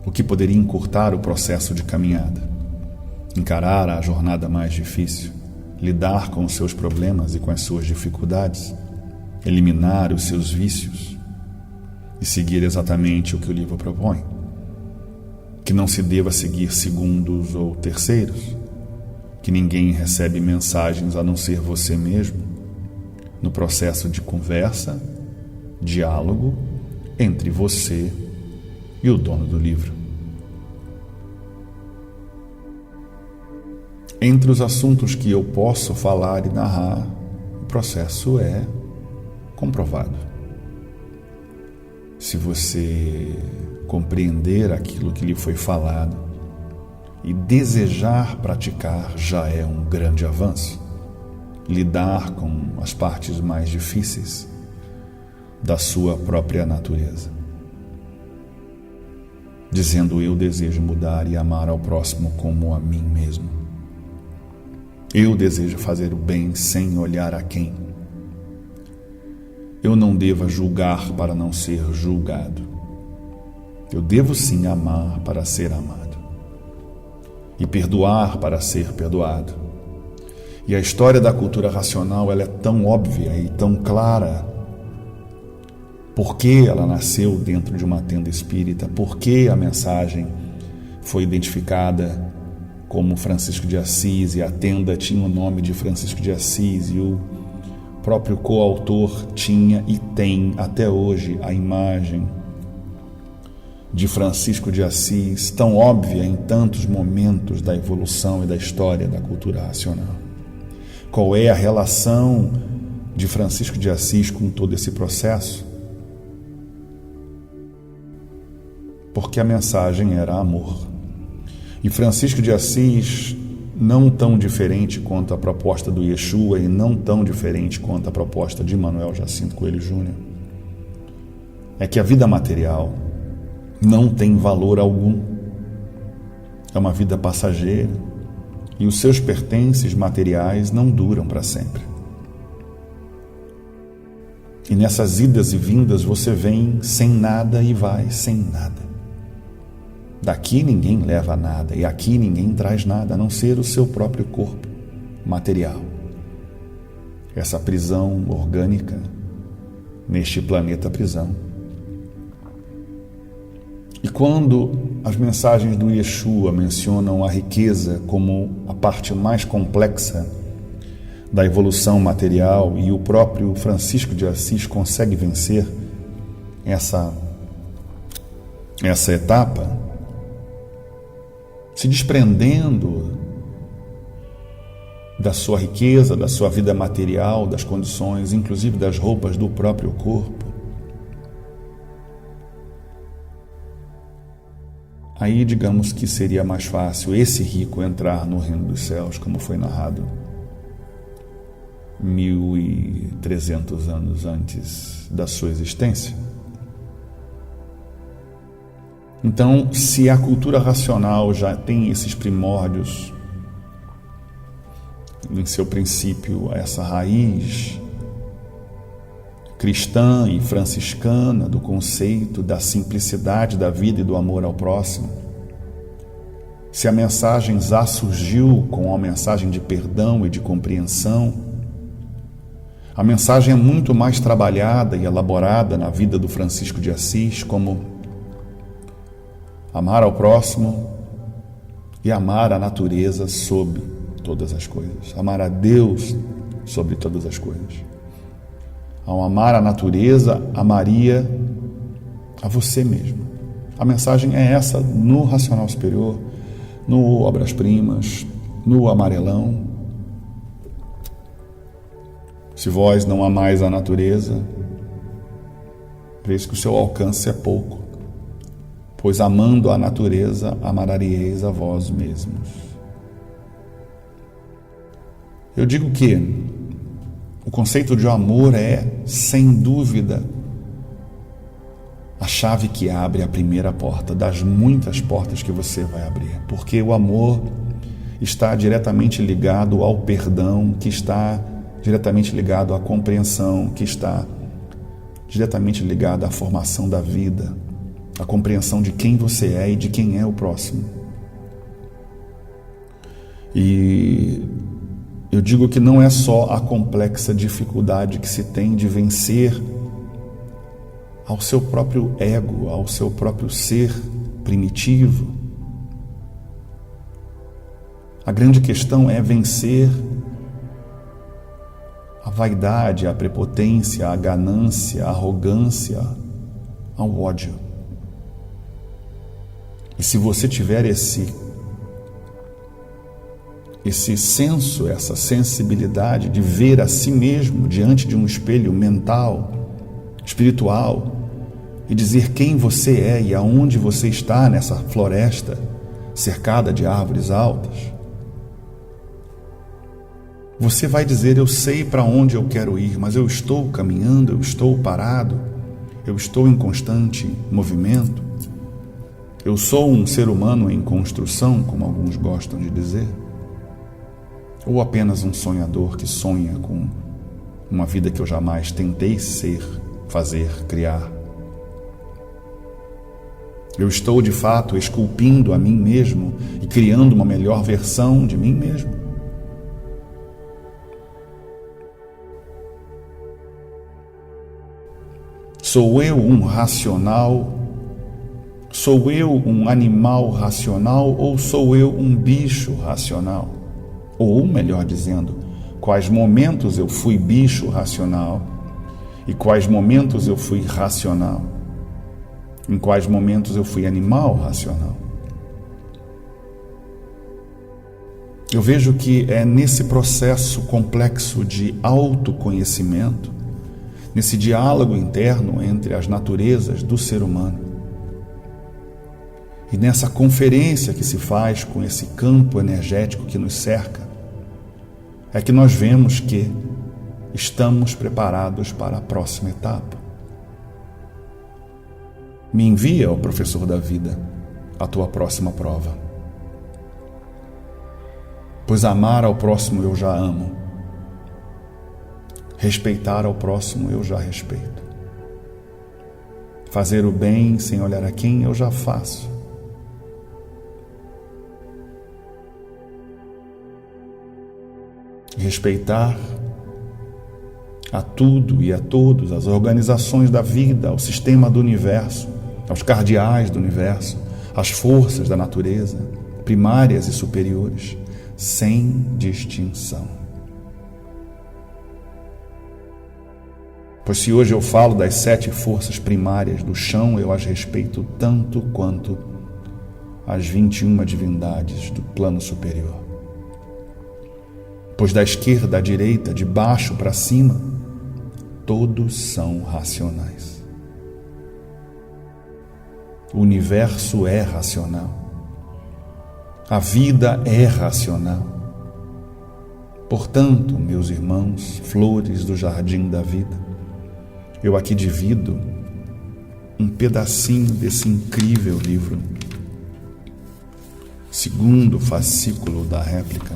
o que poderia encurtar o processo de caminhada, encarar a jornada mais difícil, lidar com os seus problemas e com as suas dificuldades, eliminar os seus vícios, e seguir exatamente o que o livro propõe. Que não se deva seguir segundos ou terceiros, que ninguém recebe mensagens a não ser você mesmo, no processo de conversa, diálogo entre você e o dono do livro. Entre os assuntos que eu posso falar e narrar, o processo é comprovado. Se você compreender aquilo que lhe foi falado, E desejar praticar já é um grande avanço. Lidar com as partes mais difíceis da sua própria natureza. Dizendo: eu desejo mudar e amar ao próximo como a mim mesmo. Eu desejo fazer o bem sem olhar a quem. Eu não devo julgar para não ser julgado. Eu devo sim amar para ser amado. E perdoar para ser perdoado. E a história da cultura racional, ela é tão óbvia e tão clara. Por que ela nasceu dentro de uma tenda espírita? Por que a mensagem foi identificada como Francisco de Assis, e a tenda tinha o nome de Francisco de Assis, e o próprio coautor tinha e tem até hoje a imagem de Francisco de Assis, tão óbvia em tantos momentos da evolução e da história da cultura racional. Qual é a relação de Francisco de Assis com todo esse processo? Porque a mensagem era amor. E Francisco de Assis, não tão diferente quanto a proposta do Yeshua e não tão diferente quanto a proposta de Manuel Jacinto Coelho Júnior, é que a vida material não tem valor algum. É uma vida passageira e os seus pertences materiais não duram para sempre. E nessas idas e vindas você vem sem nada e vai sem nada. Daqui ninguém leva nada e aqui ninguém traz nada, a não ser o seu próprio corpo material. Essa prisão orgânica neste planeta prisão. E quando as mensagens do Yeshua mencionam a riqueza como a parte mais complexa da evolução material, e o próprio Francisco de Assis consegue vencer essa etapa, se desprendendo da sua riqueza, da sua vida material, das condições, inclusive das roupas do próprio corpo. Aí, digamos que seria mais fácil esse rico entrar no reino dos céus, como foi narrado 1.300 anos antes da sua existência. Então, se a cultura racional já tem esses primórdios, em seu princípio, essa raiz cristã e franciscana do conceito da simplicidade da vida e do amor ao próximo, se a mensagem já surgiu com a mensagem de perdão e de compreensão, a mensagem é muito mais trabalhada e elaborada na vida do Francisco de Assis, como amar ao próximo e amar a natureza sobre todas as coisas. Amar a Deus sobre todas as coisas. Ao amar a natureza, amaria a você mesmo. A mensagem é essa no Racional Superior, no Obras Primas, no Amarelão. Se vós não amais a natureza, vês que o seu alcance é pouco. Pois amando a natureza, amarieis a vós mesmos. Eu digo que o conceito de amor é, sem dúvida, a chave que abre a primeira porta, das muitas portas que você vai abrir. Porque o amor está diretamente ligado ao perdão, que está diretamente ligado à compreensão, que está diretamente ligado à formação da vida, a compreensão de quem você é e de quem é o próximo. E eu digo que não é só a complexa dificuldade que se tem de vencer ao seu próprio ego, ao seu próprio ser primitivo. A grande questão é vencer a vaidade, a prepotência, a ganância, a arrogância, ao ódio. E se você tiver esse senso, essa sensibilidade de ver a si mesmo diante de um espelho mental, espiritual, e dizer quem você é e aonde você está nessa floresta, cercada de árvores altas. Você vai dizer: eu sei para onde eu quero ir, mas eu estou caminhando, eu estou parado, eu estou em constante movimento. Eu sou um ser humano em construção, como alguns gostam de dizer. Ou apenas um sonhador que sonha com uma vida que eu jamais tentei ser, fazer, criar. Eu estou de fato esculpindo a mim mesmo e criando uma melhor versão de mim mesmo. Sou eu um racional? Sou eu um animal racional ou sou eu um bicho racional? Ou, melhor dizendo, quais momentos eu fui bicho racional e quais momentos eu fui racional? Em quais momentos eu fui animal racional? Eu vejo que é nesse processo complexo de autoconhecimento, nesse diálogo interno entre as naturezas do ser humano, e nessa conferência que se faz com esse campo energético que nos cerca, é que nós vemos que estamos preparados para a próxima etapa. Me envia, ó professor da vida, a tua próxima prova. Pois amar ao próximo eu já amo. Respeitar ao próximo eu já respeito. Fazer o bem sem olhar a quem eu já faço. Respeitar a tudo e a todos, as organizações da vida, ao sistema do universo, aos cardeais do universo, às forças da natureza, primárias e superiores, sem distinção. Pois se hoje eu falo das 7 forças primárias do chão, eu as respeito tanto quanto as 21 divindades do plano superior. Pois da esquerda à direita, de baixo para cima, todos são racionais. O universo é racional. A vida é racional. Portanto, meus irmãos, flores do jardim da vida, eu aqui divido um pedacinho desse incrível livro, segundo fascículo da réplica,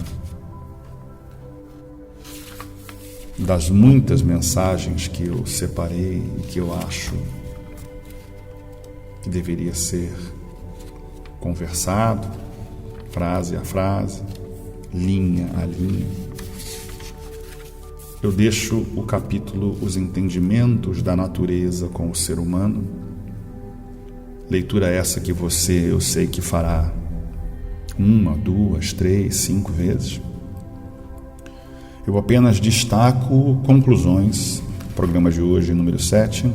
das muitas mensagens que eu separei e que eu acho que deveria ser conversado, frase a frase, linha a linha. Eu deixo o capítulo Os Entendimentos da Natureza com o Ser Humano, leitura essa que você, eu sei que fará 1, 2, 3, 5 vezes. Eu apenas destaco conclusões, programa de hoje, número 7,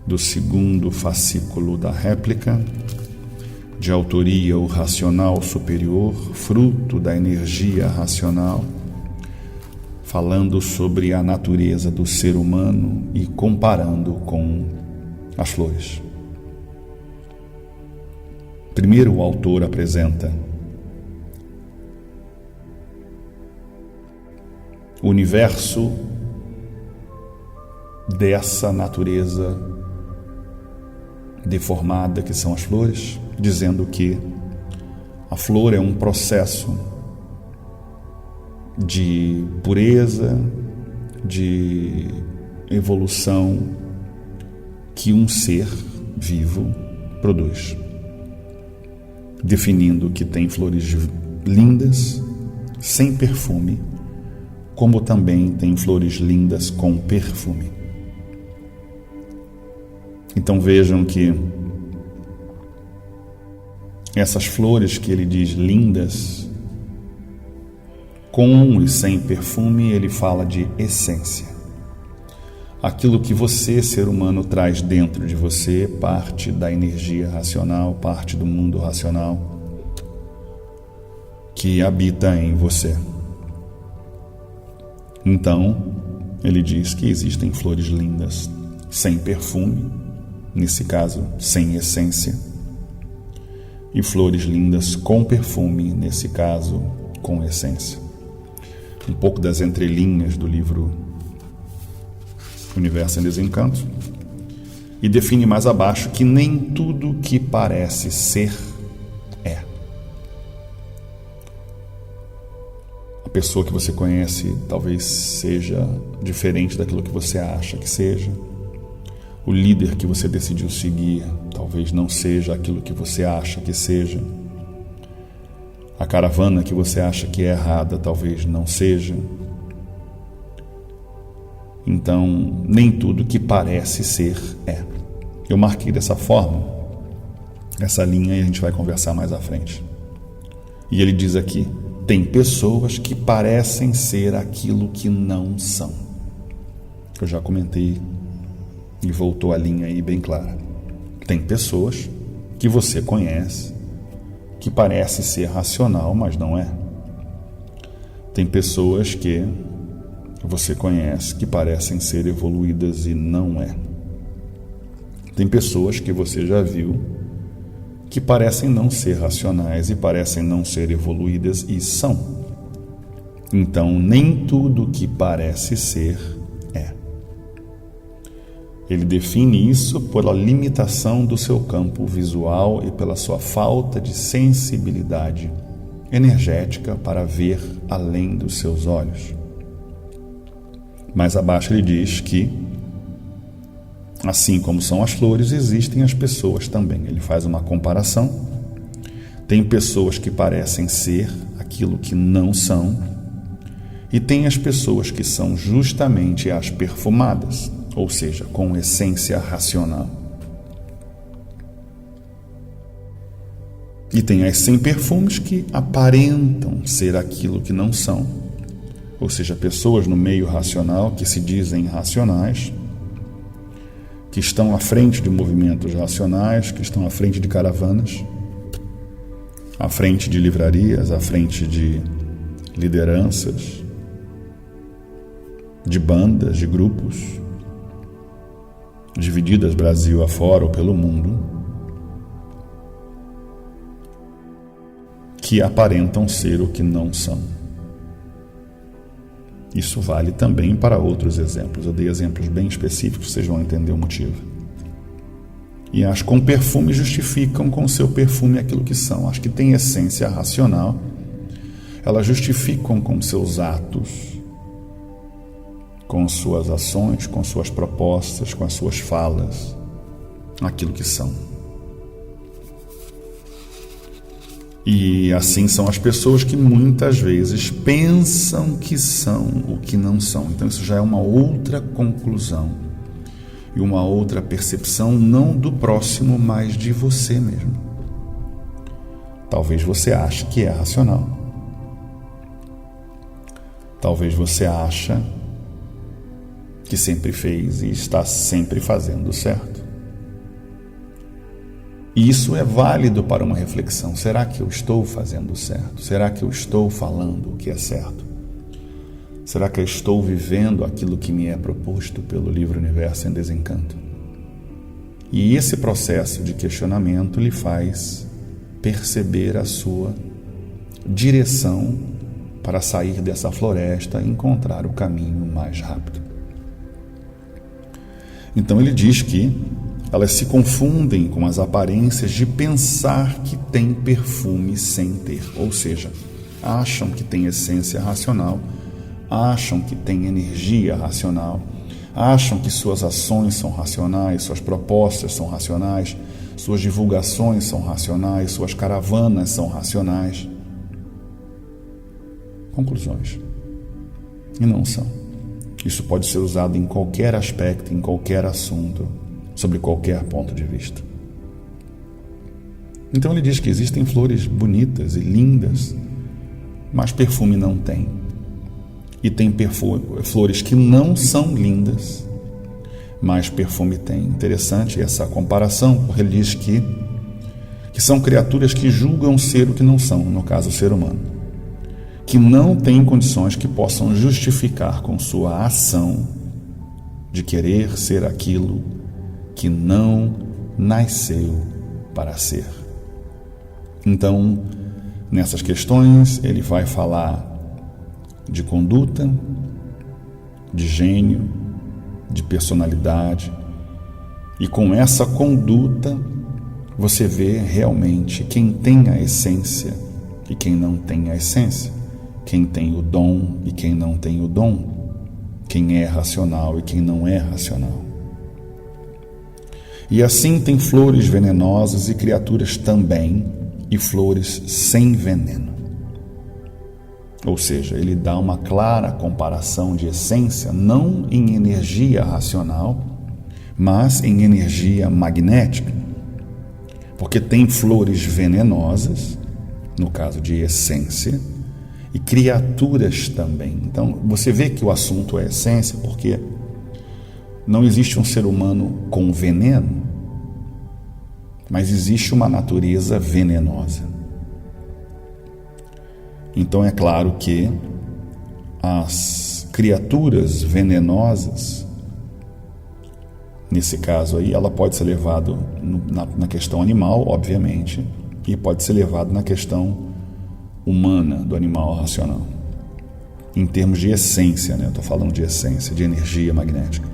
do segundo fascículo da réplica, de autoria O Racional Superior, fruto da energia racional, falando sobre a natureza do ser humano e comparando com as flores. Primeiro, o autor apresenta o universo dessa natureza deformada que são as flores, dizendo que a flor é um processo de pureza, de evolução que um ser vivo produz, definindo que tem flores lindas, sem perfume, como também tem flores lindas com perfume. Então vejam que essas flores que ele diz lindas, com e sem perfume, ele fala de essência. Aquilo que você, ser humano, traz dentro de você, parte da energia racional, parte do mundo racional que habita em você. Então, ele diz que existem flores lindas sem perfume, nesse caso, sem essência, e flores lindas com perfume, nesse caso, com essência. Um pouco das entrelinhas do livro Universo em Desencanto. E define mais abaixo que nem tudo que parece ser é. A pessoa que você conhece talvez seja diferente daquilo que você acha que seja. O líder que você decidiu seguir talvez não seja aquilo que você acha que seja. A caravana que você acha que é errada talvez não seja. Então, nem tudo que parece ser é. Eu marquei dessa forma essa linha e a gente vai conversar mais à frente. E ele diz aqui: tem pessoas que parecem ser aquilo que não são. Eu já comentei e voltou a linha aí bem clara. Tem pessoas que você conhece que parece ser racional, mas não é. Tem pessoas que você conhece que parecem ser evoluídas e não é. Tem pessoas que você já viu que parecem não ser racionais e parecem não ser evoluídas e são. Então, nem tudo que parece ser é. Ele define isso pela limitação do seu campo visual e pela sua falta de sensibilidade energética para ver além dos seus olhos. Mais abaixo ele diz que, assim como são as flores, existem as pessoas também. Ele faz uma comparação. Tem pessoas que parecem ser aquilo que não são, e tem as pessoas que são justamente as perfumadas, ou seja, com essência racional. E tem as sem perfumes que aparentam ser aquilo que não são, ou seja, pessoas no meio racional que se dizem racionais, que estão à frente de movimentos racionais, que estão à frente de caravanas, à frente de livrarias, à frente de lideranças, de bandas, de grupos, divididas Brasil afora ou pelo mundo, que aparentam ser o que não são. Isso vale também para outros exemplos. Eu dei exemplos bem específicos, vocês vão entender o motivo. E as com perfume justificam com seu perfume aquilo que são. As que têm essência racional, elas justificam com seus atos, com suas ações, com suas propostas, com as suas falas, aquilo que são. E assim são as pessoas que muitas vezes pensam que são o que não são. Então isso já é uma outra conclusão e uma outra percepção, não do próximo, mas de você mesmo. Talvez você ache que é racional. Talvez você ache que sempre fez e está sempre fazendo certo. E isso é válido para uma reflexão. Será que eu estou fazendo certo? Será que eu estou falando o que é certo? Será que eu estou vivendo aquilo que me é proposto pelo livro Universo em Desencanto? E esse processo de questionamento lhe faz perceber a sua direção para sair dessa floresta e encontrar o caminho mais rápido. Então ele diz que elas se confundem com as aparências de pensar que tem perfume sem ter, ou seja, acham que tem essência racional, acham que tem energia racional, acham que suas ações são racionais, suas propostas são racionais, suas divulgações são racionais, suas caravanas são racionais. Conclusões. E não são. Isso pode ser usado em qualquer aspecto, em qualquer assunto, sobre qualquer ponto de vista. Então ele diz que existem flores bonitas e lindas, mas perfume não tem. E tem flores que não são lindas, mas perfume tem. Interessante essa comparação, porque ele diz que são criaturas que julgam ser o que não são, no caso o ser humano, que não têm condições que possam justificar com sua ação de querer ser aquilo que não nasceu para ser. Então, nessas questões, ele vai falar de conduta, de gênio, de personalidade, e com essa conduta você vê realmente quem tem a essência e quem não tem a essência, quem tem o dom e quem não tem o dom, quem é racional e quem não é racional. E assim tem flores venenosas e criaturas também, e flores sem veneno. Ou seja, ele dá uma clara comparação de essência, não em energia racional, mas em energia magnética. Porque tem flores venenosas, no caso de essência, e criaturas também. Então, você vê que o assunto é essência, porque não existe um ser humano com veneno, mas existe uma natureza venenosa. Então é claro que as criaturas venenosas, nesse caso aí, ela pode ser levada na questão animal, obviamente, e pode ser levada na questão humana do animal racional. Em termos de essência, né? Eu estou falando de essência, de energia magnética.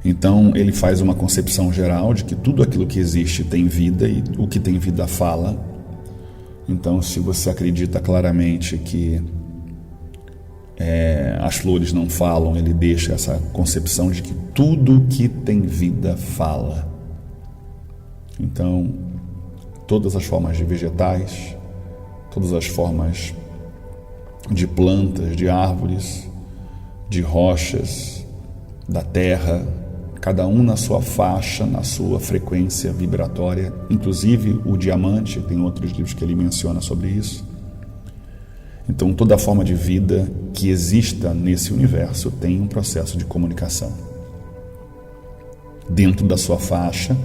Então ele faz uma concepção geral de que tudo aquilo que existe tem vida e o que tem vida fala. Então, se você acredita claramente que as flores não falam, ele deixa essa concepção de que tudo que tem vida fala. Então, todas as formas de vegetais, todas as formas de plantas, de árvores, de rochas, da terra, cada um na sua faixa, na sua frequência vibratória, inclusive o diamante, tem outros livros que ele menciona sobre isso. Então, toda forma de vida que exista nesse universo tem um processo de comunicação. Dentro da sua faixa,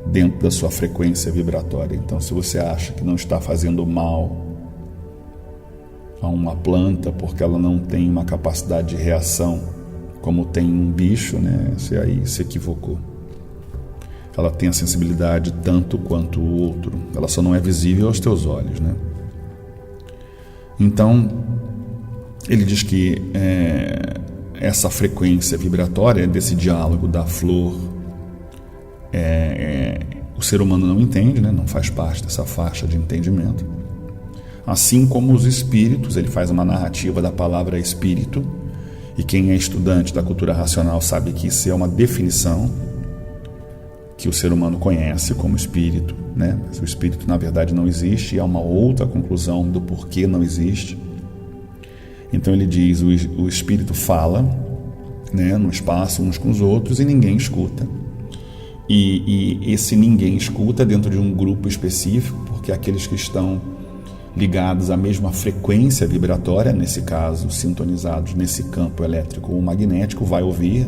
dentro da sua frequência vibratória. Então, se você acha que não está fazendo mal a uma planta porque ela não tem uma capacidade de reação como tem um bicho, né? Você aí se equivocou. Ela tem a sensibilidade tanto quanto o outro. Ela só não é visível aos teus olhos, né? Então, ele diz que essa frequência vibratória desse diálogo da flor, o ser humano não entende, né? Não faz parte dessa faixa de entendimento. Assim como os espíritos, ele faz uma narrativa da palavra espírito, e quem é estudante da cultura racional sabe que isso é uma definição que o ser humano conhece como espírito, né? Mas o espírito, na verdade, não existe, e há uma outra conclusão do porquê não existe. Então ele diz, o espírito fala, né, no espaço uns com os outros e ninguém escuta. E esse ninguém escuta dentro de um grupo específico, porque aqueles que estão ligados à mesma frequência vibratória, nesse caso, sintonizados nesse campo elétrico ou magnético, vai ouvir,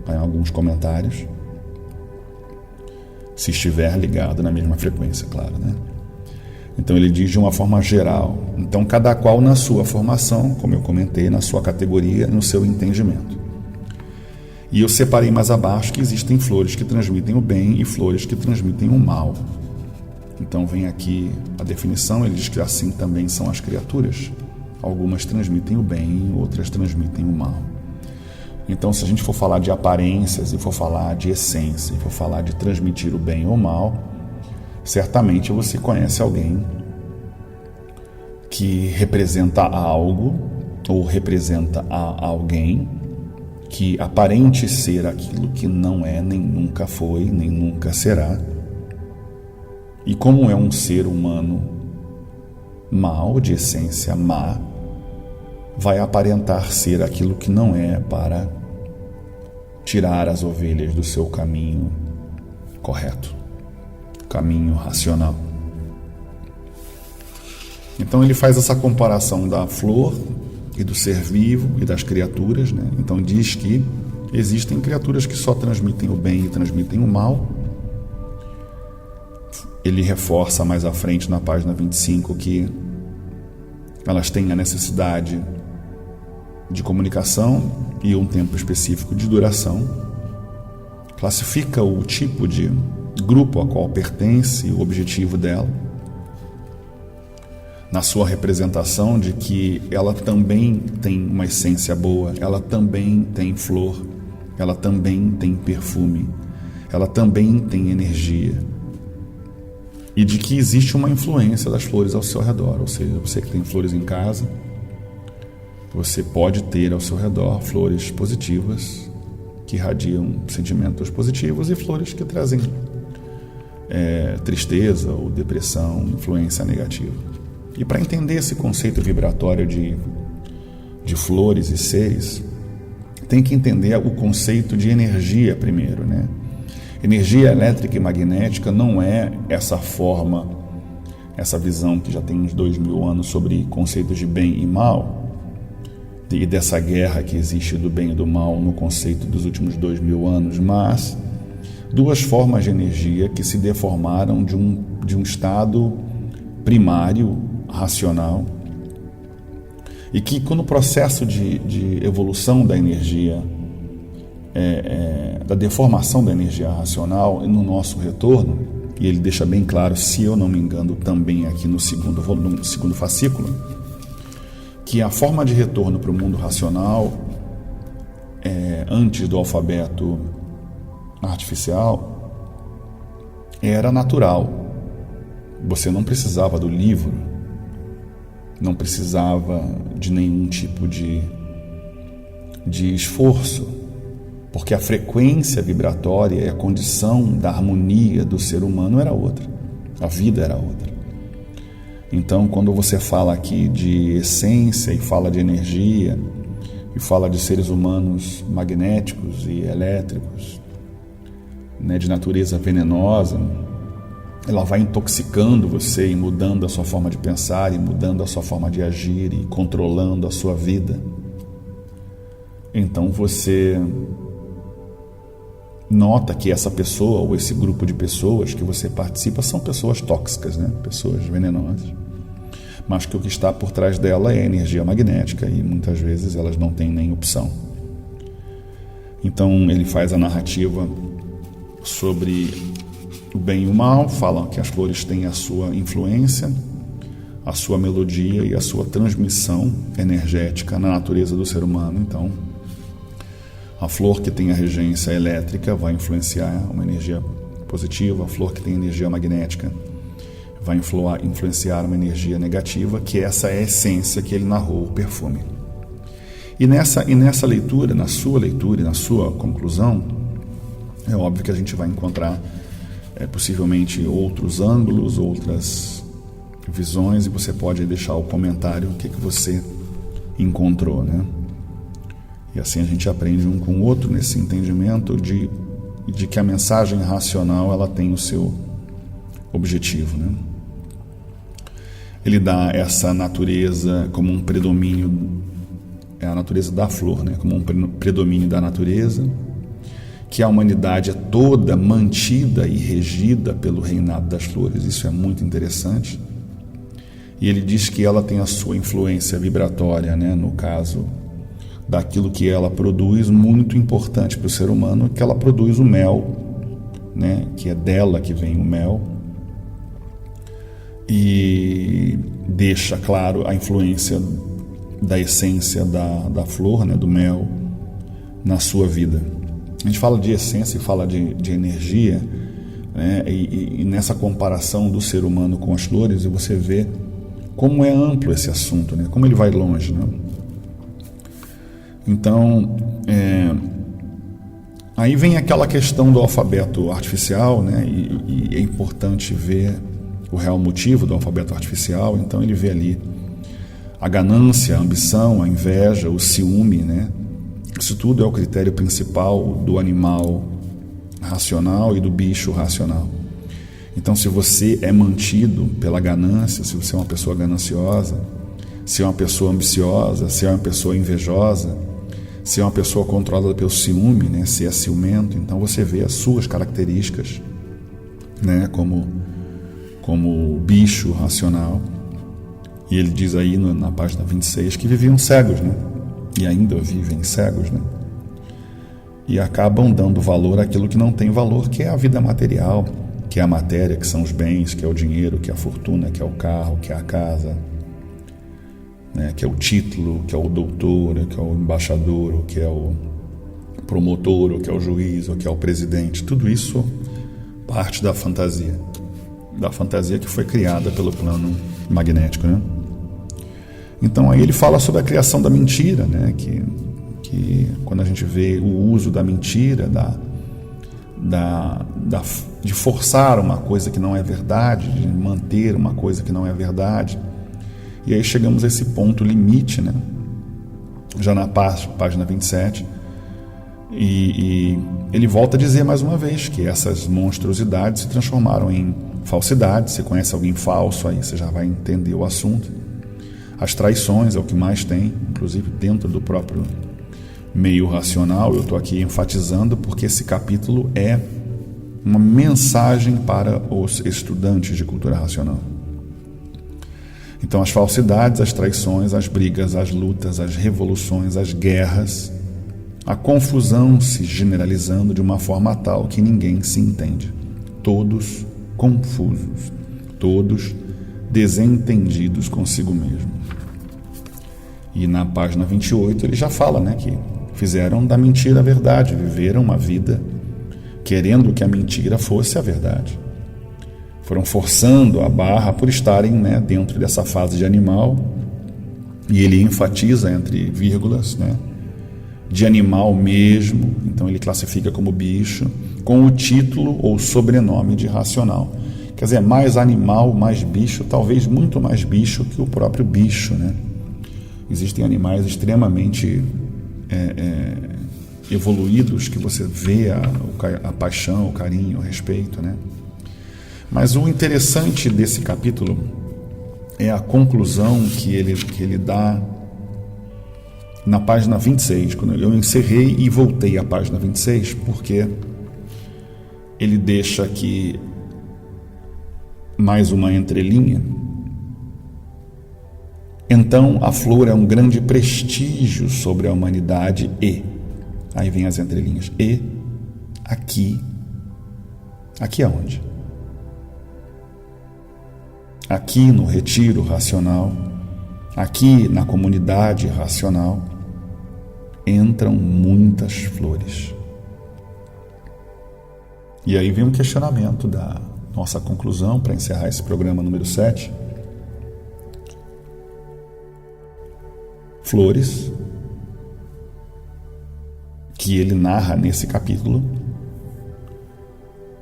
em alguns comentários, se estiver ligado na mesma frequência, claro, né? Então ele diz de uma forma geral. Então cada qual na sua formação, como eu comentei, na sua categoria, no seu entendimento. E eu separei mais abaixo que existem flores que transmitem o bem e flores que transmitem o mal. Então vem aqui a definição, ele diz que assim também são as criaturas. Algumas transmitem o bem, outras transmitem o mal. Então, se a gente for falar de aparências e for falar de essência, e for falar de transmitir o bem ou o mal, certamente você conhece alguém que representa algo ou representa a alguém que aparente ser aquilo que não é, nem nunca foi, nem nunca será. E como é um ser humano mau, de essência má, vai aparentar ser aquilo que não é para tirar as ovelhas do seu caminho correto, caminho racional. Então ele faz essa comparação da flor e do ser vivo e das criaturas, né? Então diz que existem criaturas que só transmitem o bem e transmitem o mal. Ele reforça mais à frente na página 25 que elas têm a necessidade de comunicação e um tempo específico de duração. Classifica o tipo de grupo a qual pertence, o objetivo dela, na sua representação de que ela também tem uma essência boa, ela também tem flor, ela também tem perfume, ela também tem energia, e de que existe uma influência das flores ao seu redor. Ou seja, você que tem flores em casa, você pode ter ao seu redor flores positivas que irradiam sentimentos positivos e flores que trazem tristeza ou depressão, influência negativa. E para entender esse conceito vibratório de flores e seres, tem que entender o conceito de energia primeiro, né? Energia elétrica e magnética não é essa forma, essa visão que já tem uns 2000 anos sobre conceitos de bem e mal, e dessa guerra que existe do bem e do mal no conceito dos últimos 2000 anos, mas duas formas de energia que se deformaram de um estado primário, racional, e que no processo de evolução da energia, da deformação da energia racional, no nosso retorno, e ele deixa bem claro, se eu não me engano, também aqui no segundo fascículo, que a forma de retorno para o mundo racional, antes do alfabeto artificial, era natural. Você não precisava do livro, não precisava de nenhum tipo de esforço, porque a frequência vibratória e a condição da harmonia do ser humano era outra, a vida era outra. Então, quando você fala aqui de essência e fala de energia e fala de seres humanos magnéticos e elétricos, né, de natureza venenosa, ela vai intoxicando você e mudando a sua forma de pensar e mudando a sua forma de agir e controlando a sua vida. Então você nota que essa pessoa ou esse grupo de pessoas que você participa são pessoas tóxicas, né? Pessoas venenosas, mas que o que está por trás dela é energia magnética e muitas vezes elas não têm nem opção. Então ele faz a narrativa sobre o bem e o mal, falam que as flores têm a sua influência, a sua melodia e a sua transmissão energética na natureza do ser humano. Então, a flor que tem a regência elétrica vai influenciar uma energia positiva, a flor que tem energia magnética vai influenciar uma energia negativa, que essa é a essência que ele narrou, o perfume. E nessa leitura, na sua leitura e na sua conclusão, é óbvio que a gente vai encontrar possivelmente outros ângulos, outras visões, e você pode deixar o comentário o que você encontrou, né? E assim a gente aprende um com o outro nesse entendimento de que a mensagem racional ela tem o seu objetivo, né? Ele dá essa natureza como um predomínio, a natureza da flor, né? Como um predomínio da natureza, que a humanidade é toda mantida e regida pelo reinado das flores. Isso é muito interessante. E ele diz que ela tem a sua influência vibratória, né? No caso daquilo que ela produz, muito importante para o ser humano, que ela produz o mel, né? Que é dela que vem o mel, e deixa claro a influência da essência da flor, né? Do mel, na sua vida. A gente fala de essência e fala de energia, né? E nessa comparação do ser humano com as flores, você vê como é amplo esse assunto, né? Como ele vai longe, né? Então, aí vem aquela questão do alfabeto artificial, né? E é importante ver o real motivo do alfabeto artificial. Então ele vê ali a ganância, a ambição, a inveja, o ciúme, né? Isso tudo é o critério principal do animal racional e do bicho racional. Então, se você é mantido pela ganância, se você é uma pessoa gananciosa, se é uma pessoa ambiciosa, se é uma pessoa invejosa, se é uma pessoa controlada pelo ciúme, né? Se é ciumento, então você vê as suas características, né? Como bicho racional. E ele diz aí na página 26 que viviam cegos, né? E ainda vivem cegos, né? E acabam dando valor àquilo que não tem valor, que é a vida material, que é a matéria, que são os bens, que é o dinheiro, que é a fortuna, que é o carro, que é a casa, né, que é o título, que é o doutor, que é o embaixador, que é o promotor, que é o juiz, que é o presidente. Tudo isso parte da fantasia que foi criada pelo plano magnético, né? Então aí ele fala sobre a criação da mentira, né? Que quando a gente vê o uso da mentira, de forçar uma coisa que não é verdade, de manter uma coisa que não é verdade. E aí chegamos a esse ponto limite, né? Já na página 27. E ele volta a dizer mais uma vez que essas monstruosidades se transformaram em falsidades. Se conhece alguém falso, aí você já vai entender o assunto. As traições é o que mais tem, inclusive dentro do próprio meio racional. Eu estou aqui enfatizando porque esse capítulo é uma mensagem para os estudantes de cultura racional. Então, as falsidades, as traições, as brigas, as lutas, as revoluções, as guerras, a confusão se generalizando de uma forma tal que ninguém se entende. Todos confusos, todos desentendidos consigo mesmo. E na página 28 ele já fala, né, que fizeram da mentira a verdade, viveram uma vida querendo que a mentira fosse a verdade. Foram forçando a barra por estarem, né, dentro dessa fase de animal, e ele enfatiza entre vírgulas, né, de animal mesmo, então ele classifica como bicho, com o título ou sobrenome de racional. Quer dizer, mais animal, mais bicho, talvez muito mais bicho que o próprio bicho, né? Existem animais extremamente evoluídos que você vê a paixão, o carinho, o respeito, né? Mas o interessante desse capítulo é a conclusão que ele dá na página 26, quando eu encerrei e voltei à página 26, porque ele deixa aqui mais uma entrelinha. Então, a flor é um grande prestígio sobre a humanidade e... Aí vem as entrelinhas. E aqui... Aqui aonde? Aqui no retiro racional, aqui na comunidade racional, entram muitas flores. E aí vem um questionamento da nossa conclusão para encerrar esse programa número 7. Flores, que ele narra nesse capítulo,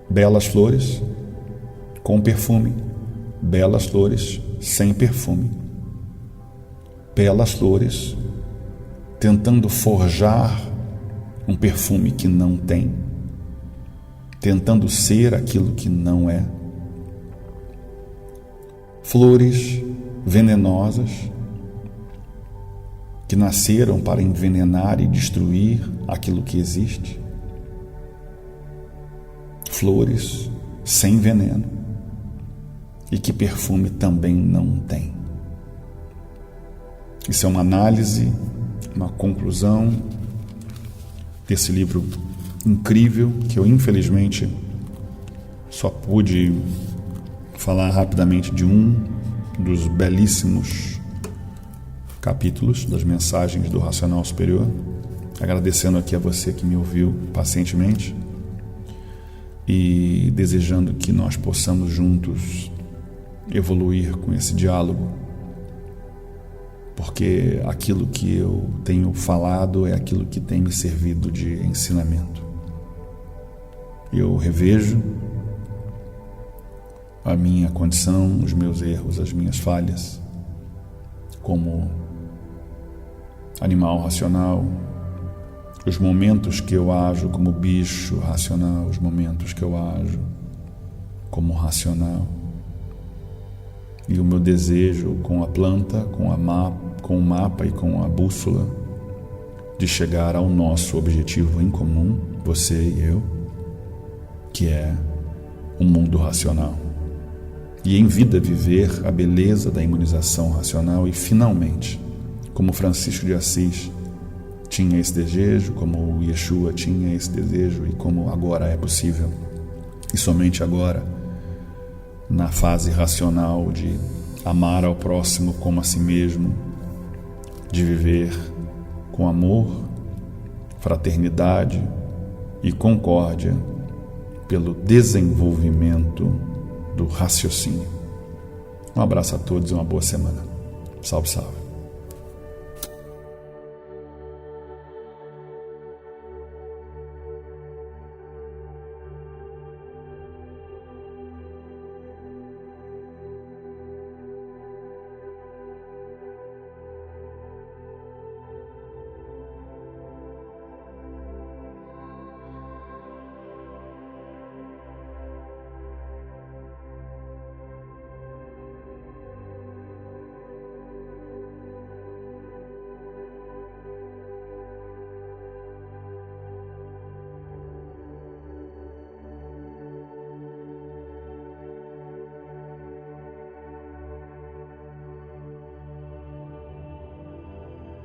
belas flores com perfume, belas flores sem perfume, belas flores tentando forjar um perfume que não tem, tentando ser aquilo que não é, flores venenosas que nasceram para envenenar e destruir aquilo que existe, flores sem veneno e que perfume também não tem. Isso é uma análise, uma conclusão desse livro incrível que eu infelizmente só pude falar rapidamente de um dos belíssimos capítulos das mensagens do Racional Superior, agradecendo aqui a você que me ouviu pacientemente e desejando que nós possamos juntos evoluir com esse diálogo, porque aquilo que eu tenho falado é aquilo que tem me servido de ensinamento. Eu revejo a minha condição, os meus erros, as minhas falhas, como animal racional, os momentos que eu ajo como bicho racional, os momentos que eu ajo como racional, e o meu desejo com a planta, com o mapa e com a bússola de chegar ao nosso objetivo em comum, você e eu, que é o mundo racional. E em vida viver a beleza da imunização racional e finalmente, como Francisco de Assis tinha esse desejo, como Yeshua tinha esse desejo e como agora é possível, e somente agora, na fase racional de amar ao próximo como a si mesmo, de viver com amor, fraternidade e concórdia pelo desenvolvimento do raciocínio. Um abraço a todos e uma boa semana. Salve, salve.